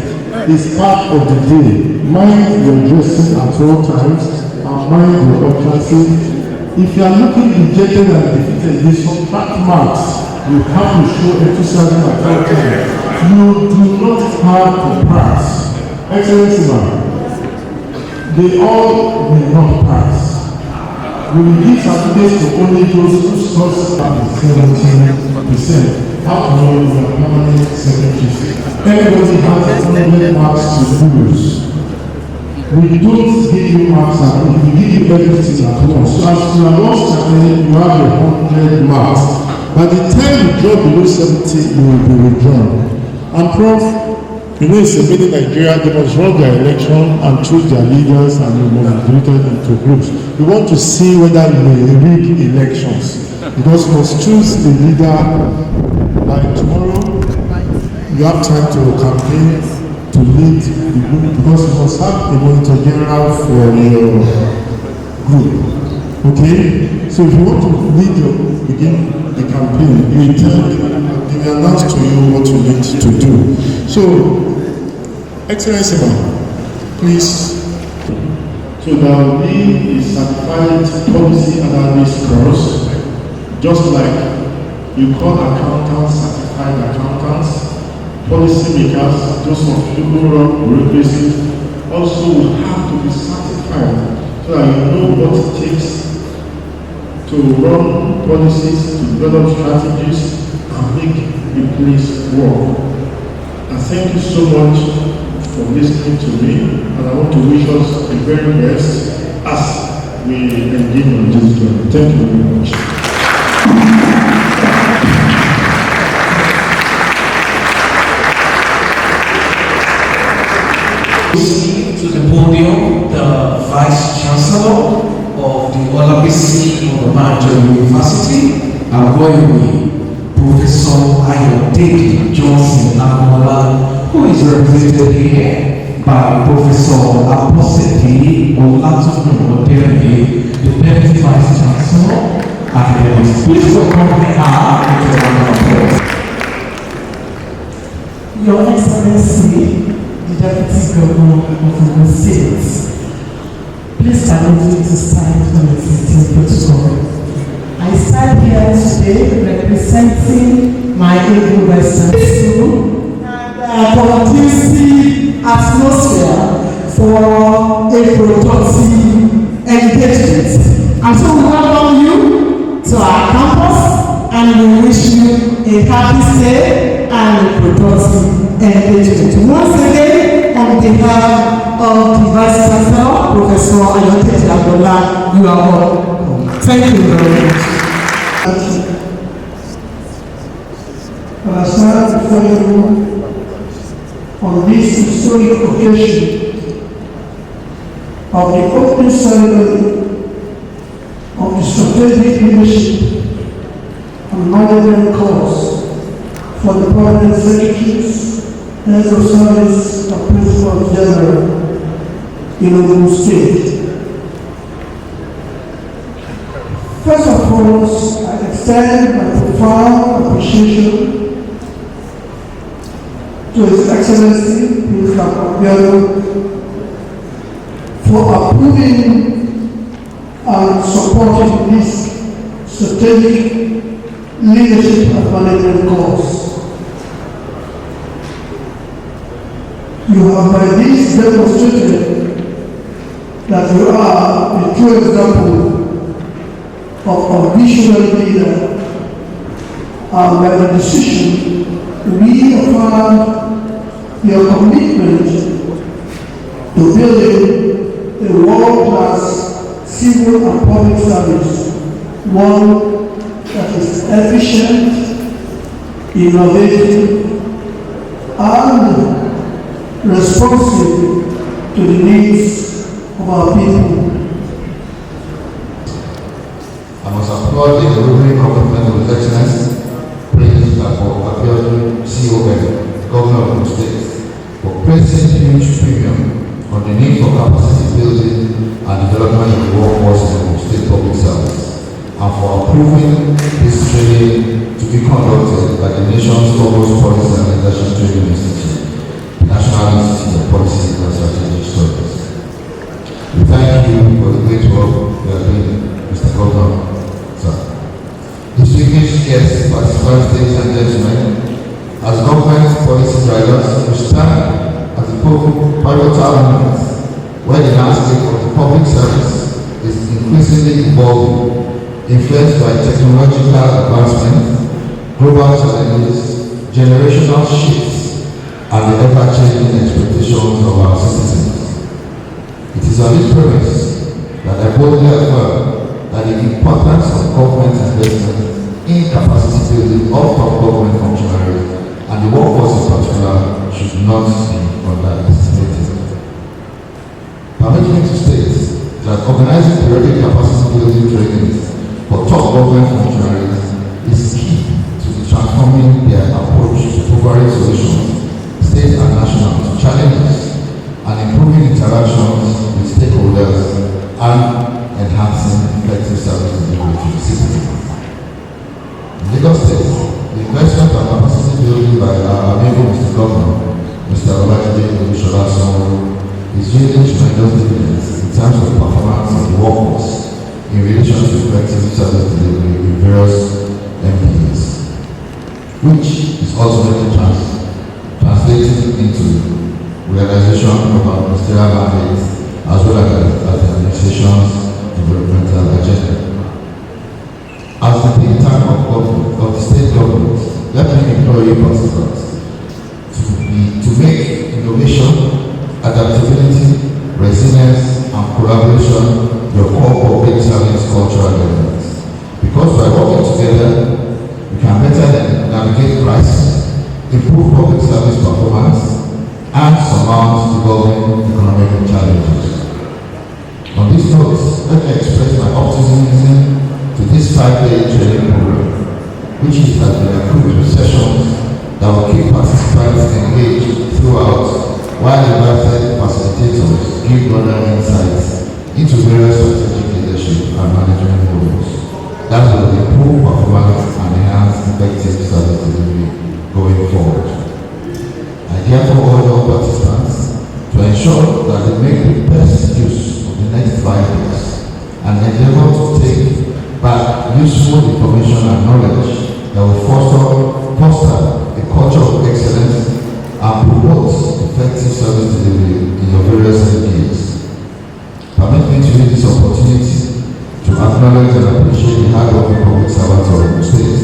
It's part of the day. Mind your dressing at all times and mind your utterances. If you are looking dejected and defeated, they subtract marks. You have to show enthusiasm at all times. You do not have to pass. Excellency, ma'am, they all will not pass. We will give certificates to only those who score 17%. How to know you are permanent secretaries? Everybody has 100 marks to lose. We don't give you marks and we give you everything at once. So as you are not certain, you have 100 marks. By the time you drop below 70, you will be withdrawn. And Prof, you know, it's a Maiden Nigeria, they must run their election and choose their leaders and you must be divided into groups. We want to see whether you may rig elections. Because you must choose a leader by tomorrow. You have time to campaign to lead the group because you must have a monitor general for your group. Okay? So if you want to lead begin the campaign, you tell them, they will announce to you what you need to do. So, Excellency, please. So there will be a certified policy analyst course, just like you call accountants certified accountants, policymakers, those of you who run bureaucracies, also will have to be certified so that you know what it takes to run policies, to develop strategies, and make the place work. And thank you so much for listening to me, and I want to wish us the very best as we engage on this journey. Thank you very much. To the podium, the Vice Chancellor of the Olabisi Obanjo University, Agoyemi, Professor Ayodele Johnson Namola, who is represented here by Professor Apostle Olatunmo Odele, the Deputy Vice Chancellor, Academics. Please welcome her into the round of applause. Your Excellency, the Deputy Governor of Ogun State, please permit me to stand for the existing protocol. I stand here today representing my Ogun Western School and conducive atmosphere for a productive engagement. And so we welcome you to our campus and we wish you a happy stay and a productive engagement. Once again, on behalf of the Vice Chancellor, Professor Ayodele Agola, you are welcome. Thank you very much. I stand before you on this historic occasion of the opening ceremony of the strategic leadership and management course for the permanent secretaries heads of service and principal general in Ogun State. First of all, I extend my profound appreciation to His Excellency Mr. Ogun for approving and supporting this strategic leadership and management course. You have by this demonstrated that you are a true example of a visionary leader, and by the decision we affirm your commitment to building a world-class civil and public service, one that is efficient, innovative, and responsive to the needs of our people. I must applaud the unwavering commitment of His Excellency, Prince Abiodun, CON, Governor of the State, for placing huge premium on the need for capacity building and development of the workforce in the state public service, and for approving this training to be conducted by the nation's foremost policy and leadership training institute, the National Institute of Policy and Strategic Studies. We thank you for the great work you are doing, Mr. Governor. Distinguished guests, participants, ladies and gentlemen, as government policy drivers, we stand as a pivotal moment where the landscape of the public service is increasingly evolving, influenced by technological advancement, global challenges, generational shifts, and the ever-changing expectations of our citizens. It is on this premise that I boldly affirm that the importance of government investment in capacity building of top government functionaries and the workforce in particular should not be underestimated. Permit me to state that organizing periodic capacity building trainings for top government functionaries is key to the transforming their approach to providing solutions, state and national, to challenges and improving interactions with stakeholders and enhancing effective service delivery to the citizens. In Lagos State, the investment and capacity building by our amiable Mr. Governor, Mr. Olajide Olusola, is yielding tremendous dividends in terms of performance of the workforce in relation to effective service delivery in various MPs, which is ultimately translated into realization of our ministerial mandates as well as the administration's developmental agenda. As the think tank of the state government, let me implore you participants to make innovation, adaptability, resilience, and collaboration your core public service cultural elements. Because by working together, we can better navigate crisis, improve public service performance, and surmount evolving economic challenges. On this note, let me express my optimism to this 5-day training program, which has been approved with sessions that will keep participants engaged throughout, while invited facilitators give broader insights into various strategic leadership and management models that will improve performance and enhance effective service delivery going forward. I therefore urge all participants to ensure that they make the best use of the next 5 years and endeavor to take back useful information and knowledge that will foster a culture of excellence and promote effective service delivery in your various MPs. Permit me to use this opportunity to acknowledge and appreciate the hard-working public servants of the state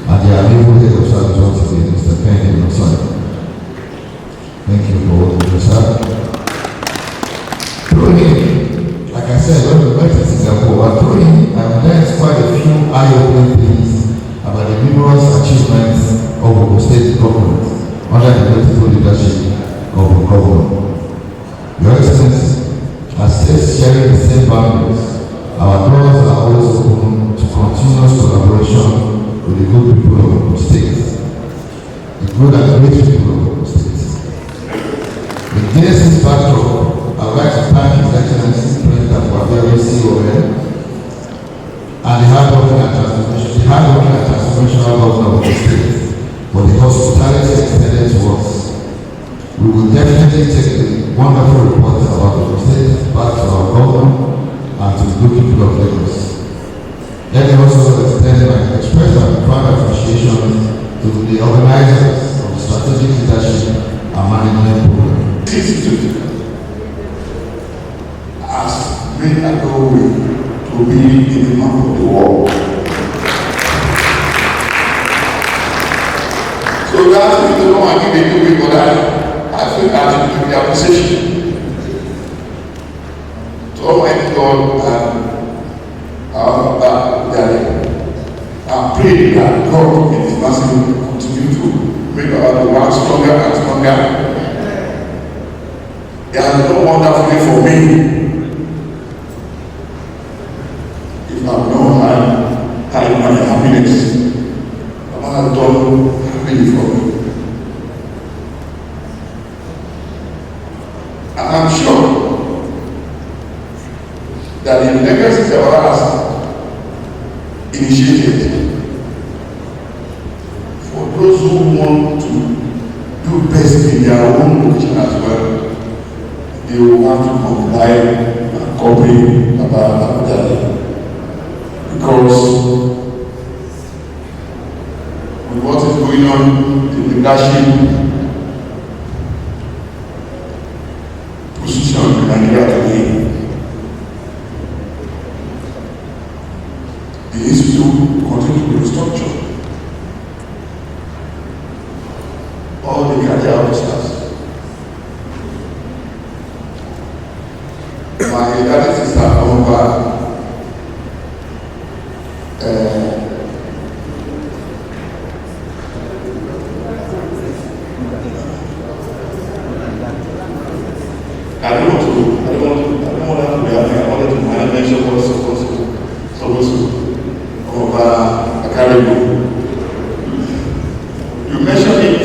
and their amiable head of service once again, Mr. Kenny Nosai. Thank you for what you said. Like I said, when we went to Singapore, I've learned quite a few eye-opening things about the numerous achievements of the state government under the political leadership of the governor. Your Excellency, as states sharing the same boundaries, our doors are always open to continuous collaboration with the good people of the state, the good and great people of the state. the organizers of the strategic leadership and management program. This institute has made a goal to be in the map of the world. So that if you don't want to give it to people that I feel that it will be appreciation. To Almighty God and our Daddy, I pray that God in His mercy will continue to make our work stronger and stronger. They have done wonderfully for me. If I'm not high my happiness, I have done happily for me. And I'm sure that the legacy that was initiated for those who want to do best in their own location as well, they will have to comply and copy about that. Because with what is going on in the leadership position in Nigeria today, the institute will continue to restructure all the career officers. My elder sister over I don't want to mention what's supposed to over a caribou. You mentioned it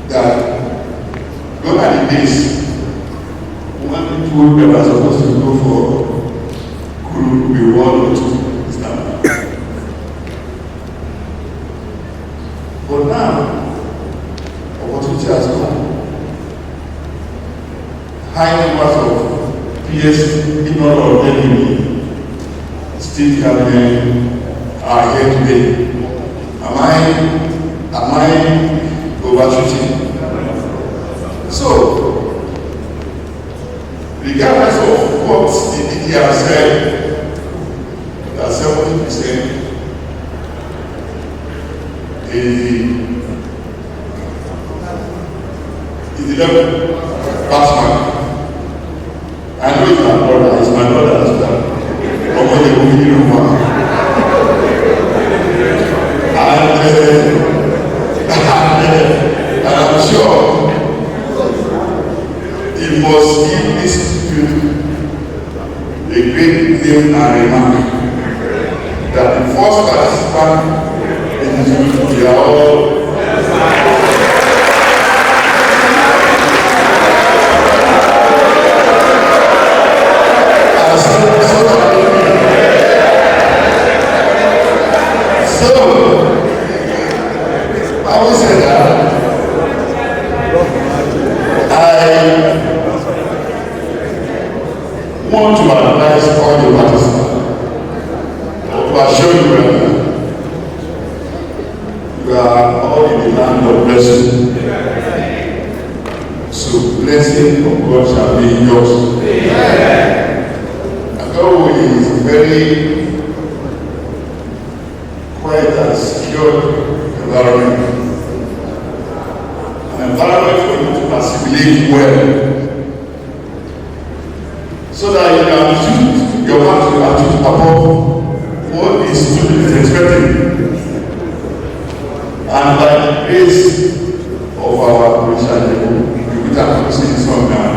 that gone are the days when people were supposed to go for could be 1 or 2 Islam. But now opportunity has come. High numbers of PS, if not all enemy, still are here today. Am I overshooting? So, regardless of what the DD has said, that 70% is the level batsman. I know it's my brother, it's my brother as well. And I'm sure he must give this institute a great name and remark that the first participant in the institute, they are all want to advise all the participants to assure you that you are all in the land of blessing. So blessing of God shall be yours. And God is a very quiet and secure environment. An environment for you to assimilate well. So that you can use your heart to achieve above what the student is expecting. And by the grace of our Christian people, we will have to sing song now.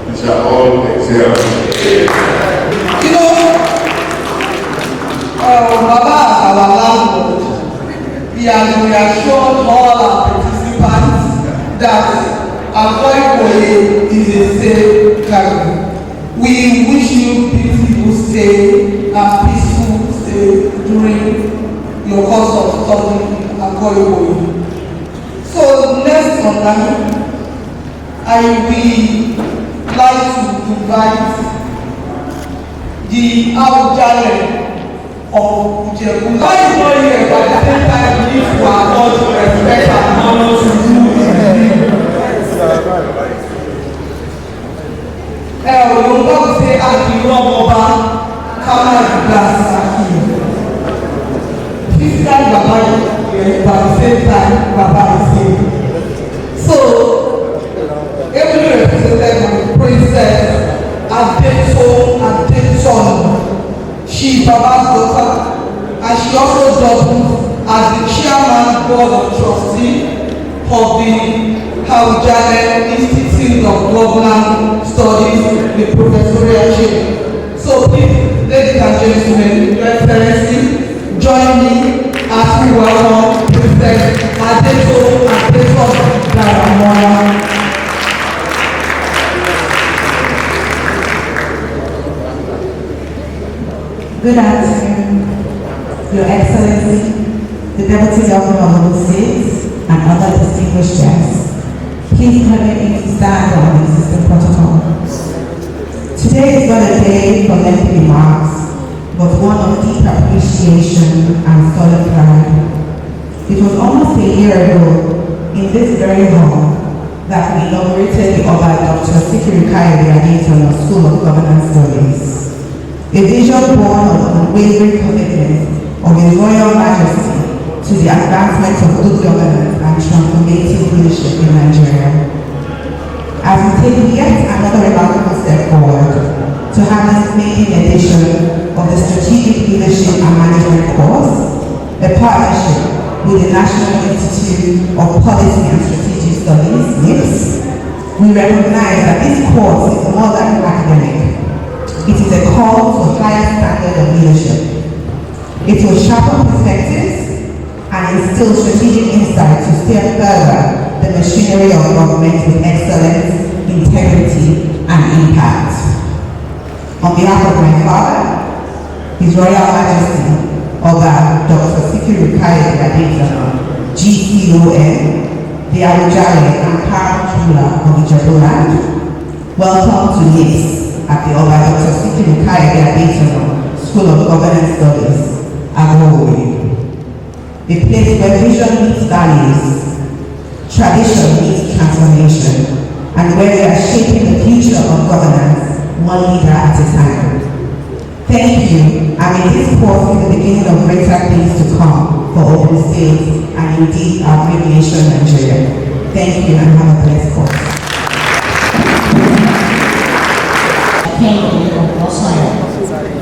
We shall all excel. You know, Baba, our landlord, he has reassured all our participants that Akoikoye is a safe cargo. We wish you peaceful stay and peaceful stay during your course of study in Akoikoye. So next on that, I will like to invite the Aujale of Ijebu. God is not here, but at the same time, we need to accord respect and honor to you. Yorùbá will say, Akiro Ọba, Kama Glass Akiro. Physically, Baba is here, but at the same time, Baba is here. So, every represented by the Princess Adeton. She is Baba's daughter, and she also doubles as the chairman board of trustee of the Hawjale Institute of Governance Studies, the professorial chair. So please, ladies and gentlemen, Your Excellency, join me as we welcome Princess Adeton Daramola. Good afternoon, Your Excellency, the Deputy Governor of the State, and other distinguished guests. Please permit me to stand on the existing protocol. Today is not a day for lengthy remarks, but one of deep appreciation and solid pride. It was almost a year ago, in this very hall, that we inaugurated the Oba Dr. Sikiru Kayode Adetono School of Governance Studies. A vision born of the unwavering commitment of His Royal Majesty to the advancement of good governance and transformative leadership in Nigeria. As we take yet another remarkable step forward to have this maiden edition of the Strategic Leadership and Management course, a partnership with the National Institute of Policy and Strategic Studies, NIPS, we recognize that this course is more than academic. It is a call to a higher standard of leadership. It will sharpen perspectives and instill strategic insight to steer further the machinery of government with excellence, integrity, and impact. On behalf of my father, His Royal Majesty, Oba Dr. Sikiru Kayode Adetono, GCON, the Awujale and Paramount ruler of Ijebuland, welcome to NIPS at the Oba Dr. Sikiru Kayode Adetono School of Governance Studies, Agowe. A place where vision meets values, tradition meets transformation, and where we are shaping the future of governance, one leader at a time. Thank you, and may this course be the beginning of greater things to come for Ogun State and indeed our great nation, Nigeria. Thank you, and have a blessed course.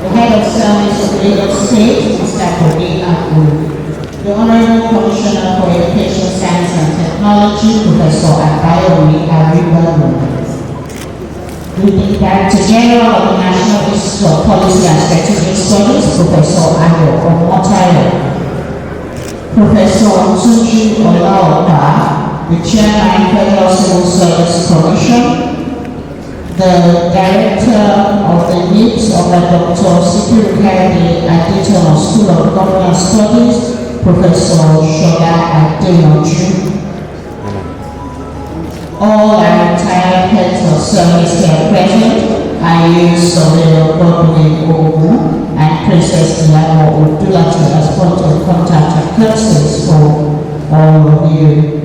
The head of service of Lagos State, Mr. Ogun. The Honorable Commissioner for Education, Science and Technology, Professor Abayomi Aribalu. The Director General of the National Institute of Policy and Strategic Studies, Professor Ayo Omotayo. Professor Tunji Olaopa, the Chairman, Federal Civil Service Commission. The Director of the NIPS of the Dr. Sikiru Kayode Adetono School of Governance Studies, Professor Shola Adeyanju. All our retired heads of service here present, I use Surveyor Godwin Ogun and Princess Diana Odulati as point of contact and courtesies for all of you.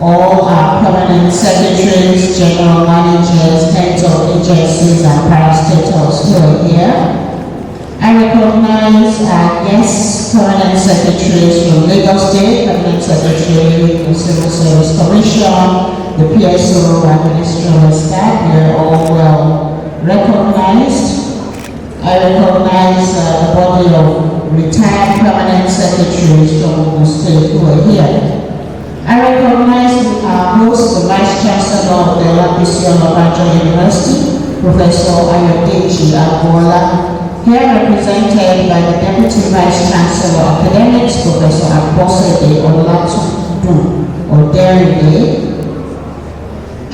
All our permanent secretaries, general managers, heads of agencies and parastatals who are here. I recognize our guest permanent secretaries from Lagos State, Permanent Secretary of the Civil Service Commission, the PSO and ministerial staff. We are all well recognized. I recognize the body of retired permanent secretaries from the state who are here. I recognize our host, the Vice Chancellor of the Olabisi Onabanjo University, Professor Ayodeji Agbola, here represented by the Deputy Vice Chancellor of Academics, Professor Abosede Olatundu Oderide.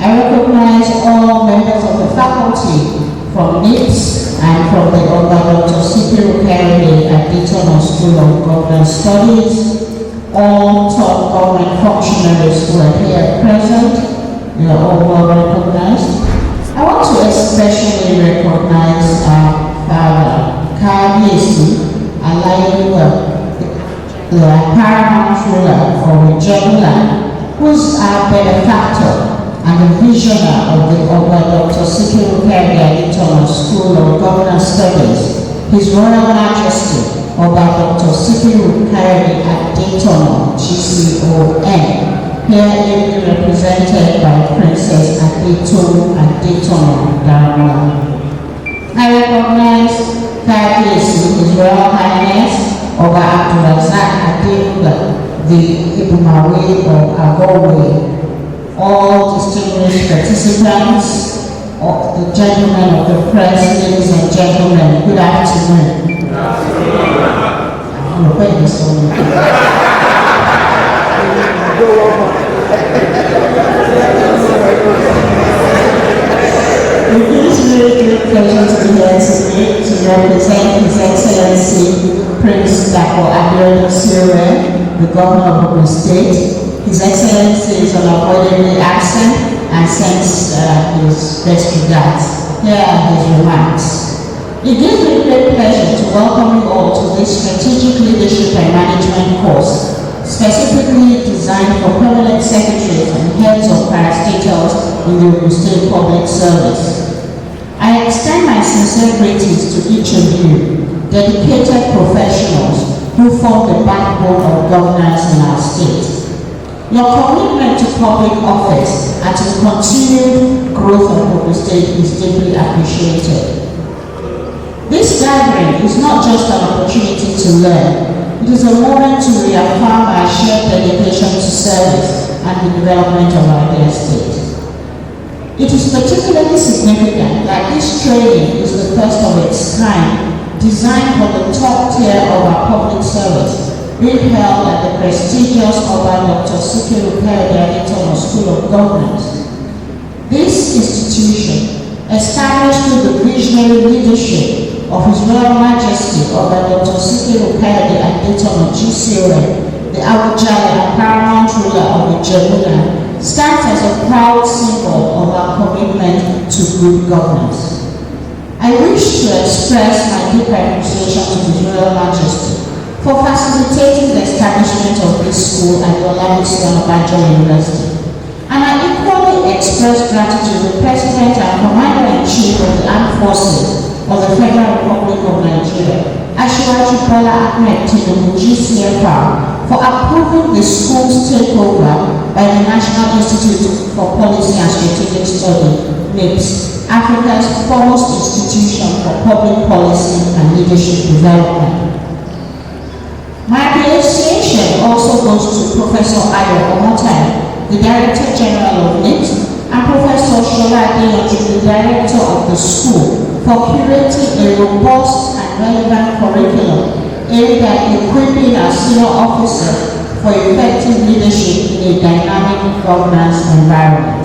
I recognize all members of the faculty from NIPS and from the Oba Dr. Sikiru Kayode Adetono School of Governance Studies, all top government functionaries who are here present. You are all well recognized. I want to especially recognize our father, Kabiyesi, and the paramount ruler for Ijebula, who's our benefactor and the visionary of the Dr. Sikiru Keriaditono School of Government Studies, His Royal Majesty Dr. Sikiru Keriaditono, GCON, here ably represented by Princess Adetono Daramola. I recognize His Royal Highness Oba Abdulrazak Adenuga, the Ibumawe of Agowe, all distinguished participants, the gentlemen of the press, ladies and gentlemen, good afternoon. It gives me a great pleasure to be here today to represent His Excellency Prince Dako Abiodun Sire, the Governor of Ogun State. His Excellency is unavoidably absent and sends his best regards. Here are his remarks. It gives me great pleasure to welcome you all to this Strategic Leadership and Management course, specifically designed for permanent secretaries and heads of parastatals in the Ogun State Public Service. I extend my sincere greetings to each of you, dedicated professionals who form the backbone of governance in our state. Your commitment to public office and to the continued growth of Ogun State is deeply appreciated. This gathering is not just an opportunity to learn, it is a moment to reaffirm our shared dedication to service and the development of our dear state. It is particularly significant that this training is the first of its kind, designed for the top tier of our public service, being held at the prestigious Dr. Sikiru Keriaditono School of Government. This institution, established through the visionary leadership of His Royal Majesty Dr. Sikiru Keriaditono GCON, the Awujale and paramount ruler of Ijebula, stands as a proud symbol of our commitment to good governance. I wish to express my deep appreciation to His Royal Majesty for facilitating the establishment of this school at the Olabisi Onabanjo University. And I equally express gratitude to the President and Commander-in-Chief of the Armed Forces of the Federal Republic of Nigeria, Asiwaju Bola Ahmed Tinubu GCFR, for approving the school's takeover by the National Institute for Policy and Strategic Study, NIPS, Africa's foremost institution for public policy and leadership development. My appreciation also goes to Professor Ayo Omotayo, the Director General of NIPS, and Professor Shola Adeyanju, the Director of the school, for curating a robust and relevant curriculum aimed at equipping our senior officers for effective leadership in a dynamic governance environment.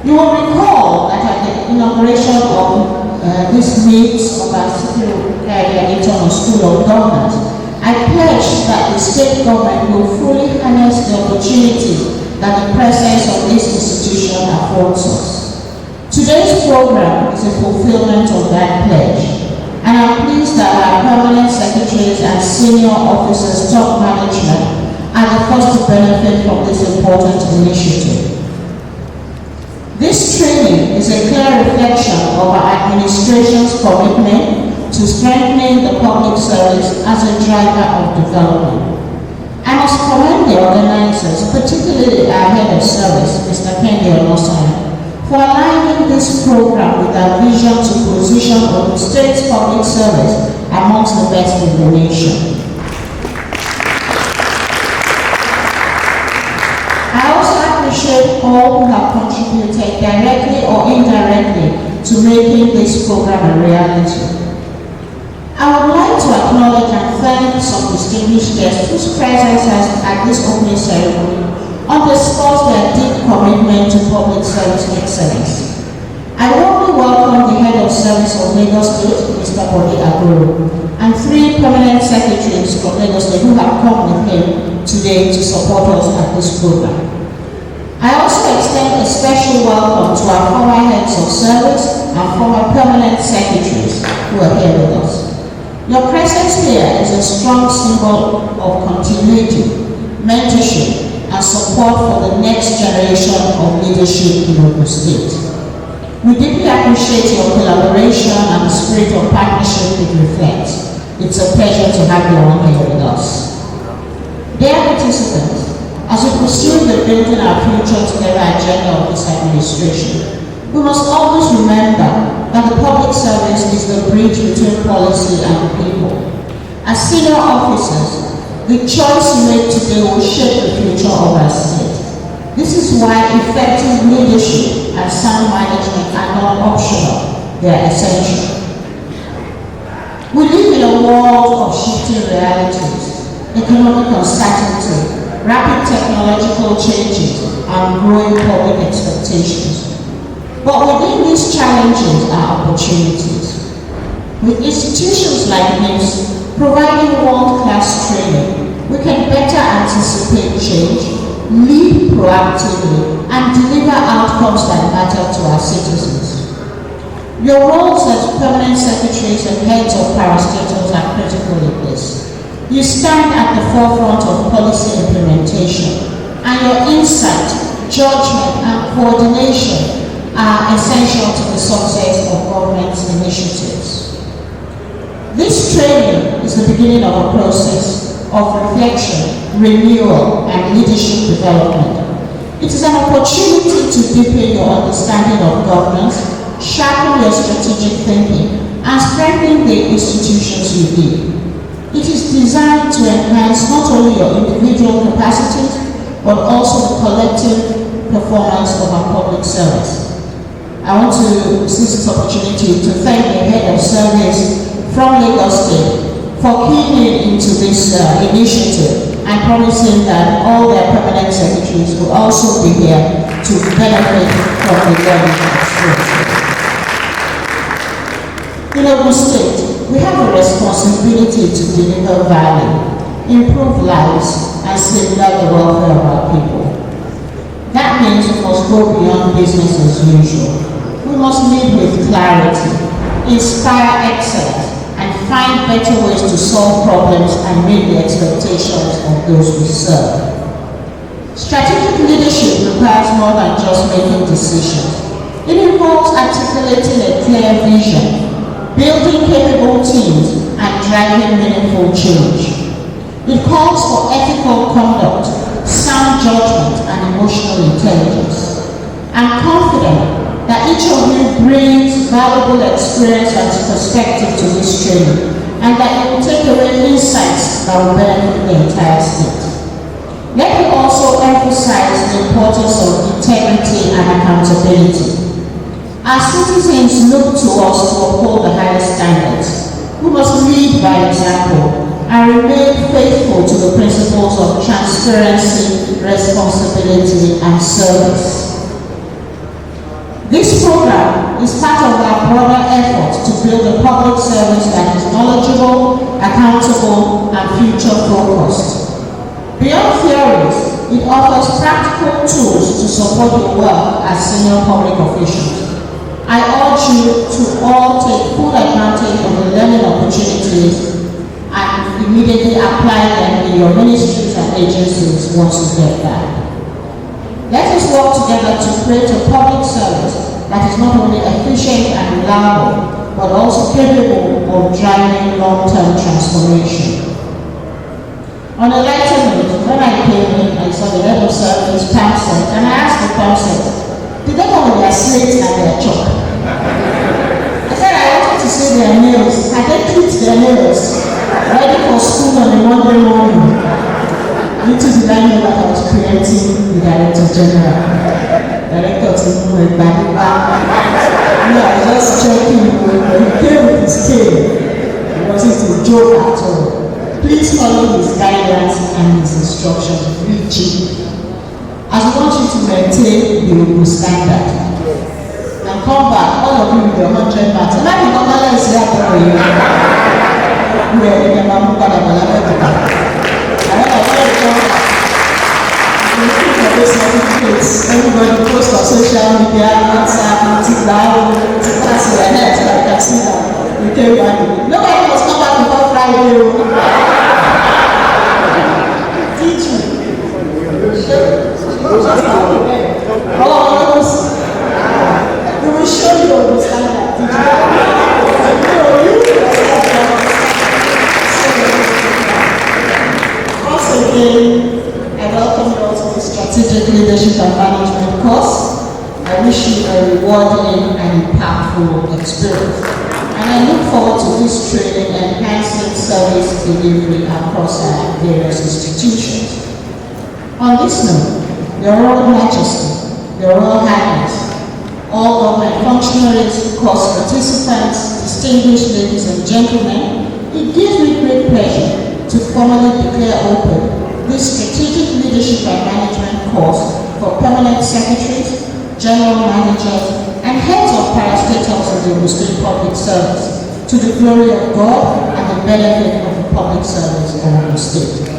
You will recall that at the inauguration of this NIPS of our Sikiru Keriaditono School of Government, I pledged that the state government will fully harness the opportunities that the presence of this institution affords us. Today's program is a fulfillment of that pledge, and I'm pleased that our permanent secretaries and senior officers, top management, are the first to benefit from this important initiative. This training is a clear reflection of our administration's commitment to strengthening the public service as a driver of development. I must commend the organizers, particularly our head of service, Mr. Kendi Onosai, for aligning this program with our vision to position Ogun State's public service amongst the best in the nation. I also appreciate all who have contributed directly or indirectly to making this program a reality. I would like to acknowledge and thank some distinguished guests whose presence at this opening ceremony underscores their deep commitment to public service excellence. I warmly welcome the Head of Service of Lagos State, Mr. Bode Agoro, and 3 permanent secretaries from Lagos State who have come with him today to support us at this program. I also extend a special welcome to our former heads of service and former permanent secretaries who are here with us. Your presence here is a strong symbol of continuity, mentorship, and support for the next generation of leadership in Ogun State. We deeply appreciate your collaboration and the spirit of partnership it reflects. It's a pleasure to have you on here with us. Dear participants, as we pursue the building our future together agenda of this administration, we must always remember that the public service is the bridge between policy and the people. As senior officers, the choice you make today will shape the future of our state. This is why effective leadership and sound management are not optional, they are essential. We live in a world of shifting realities, economic uncertainty, rapid technological changes, and growing public expectations. But within these challenges are opportunities. With institutions like NIPS providing world-class training, we can better anticipate change, lead proactively, and deliver outcomes that matter to our citizens. Your roles as permanent secretaries and heads of parastatals are critical in this. You stand at the forefront of policy implementation, and your insight, judgment, and coordination are essential to the success of government's initiatives. This training is the beginning of a process of reflection, renewal, and leadership development. It is an opportunity to deepen your understanding of governance, sharpen your strategic thinking, and strengthen the institutions you lead. It is designed to enhance not only your individual capacities, but also the collective performance of our public service. I want to seize this opportunity to thank the head of service from Lagos State for keying into this initiative and promising that all their permanent secretaries will also be here to benefit from the learning experience. In Ogun State, we have a responsibility to deliver value, improve lives, and safeguard the welfare of our people. That means we must go beyond business as usual. We must lead with clarity, inspire excellence, and find better ways to solve problems and meet the expectations of those we serve. Strategic leadership requires more than just making decisions. It involves articulating a clear vision, building capable teams, and driving meaningful change. It calls for ethical conduct, sound judgment, and emotional intelligence. I'm confident that each of you brings valuable experience and perspective to this training, and that you will take away insights that will benefit the entire state. Let me also emphasize the importance of integrity and accountability. Our citizens look to us to uphold the highest standards. We must lead by example and remain faithful to the principles of transparency, responsibility, and service. This program is part of our broader effort to build a public service that is knowledgeable, accountable, and future-focused. Beyond theories, it offers practical tools to support your work as senior public officials. I urge you to all take full advantage of the learning opportunities and immediately apply them in your ministries and agencies once you get back. Let us work together to create a public service that is not only efficient and reliable, but also capable of driving long-term transformation. On a lighter note, when I came in, I saw the head of service, Pamset, and I asked the Pamset, did they come with their slates and their chalk? I said I wanted to see their nails. Had they clipped their nails, ready for school on a Monday morning? Little did I know that I was creating the Director General. Director Timu Egbaniba. No, I was just joking. When he came with his cane, it wasn't a joke at all. Please follow his guidance and his instructions rigidly, as we want you to maintain the Ogun standard. And come back, all of you with your 100 marks. And I will not let you say that for you. Where you can have a everybody posts on social media, WhatsApp, TikTok, so I can see that. We came back. Nobody must come back before Friday. Did you? Oh, we will show you understand that. Once again, I welcome you all to the Strategic Leadership and Management course. I wish you a rewarding and impactful experience. And I look forward to this training enhancing service delivery across our various institutions. On this note, Your Royal Majesty, Your Royal Highness, all government functionaries, course participants, distinguished ladies and gentlemen, it gives me great pleasure to formally declare open this Strategic Leadership and Management course for permanent secretaries, general managers, and heads of parastatals of the Ogun State Public Service, to the glory of God and the benefit of the public service of Ogun State.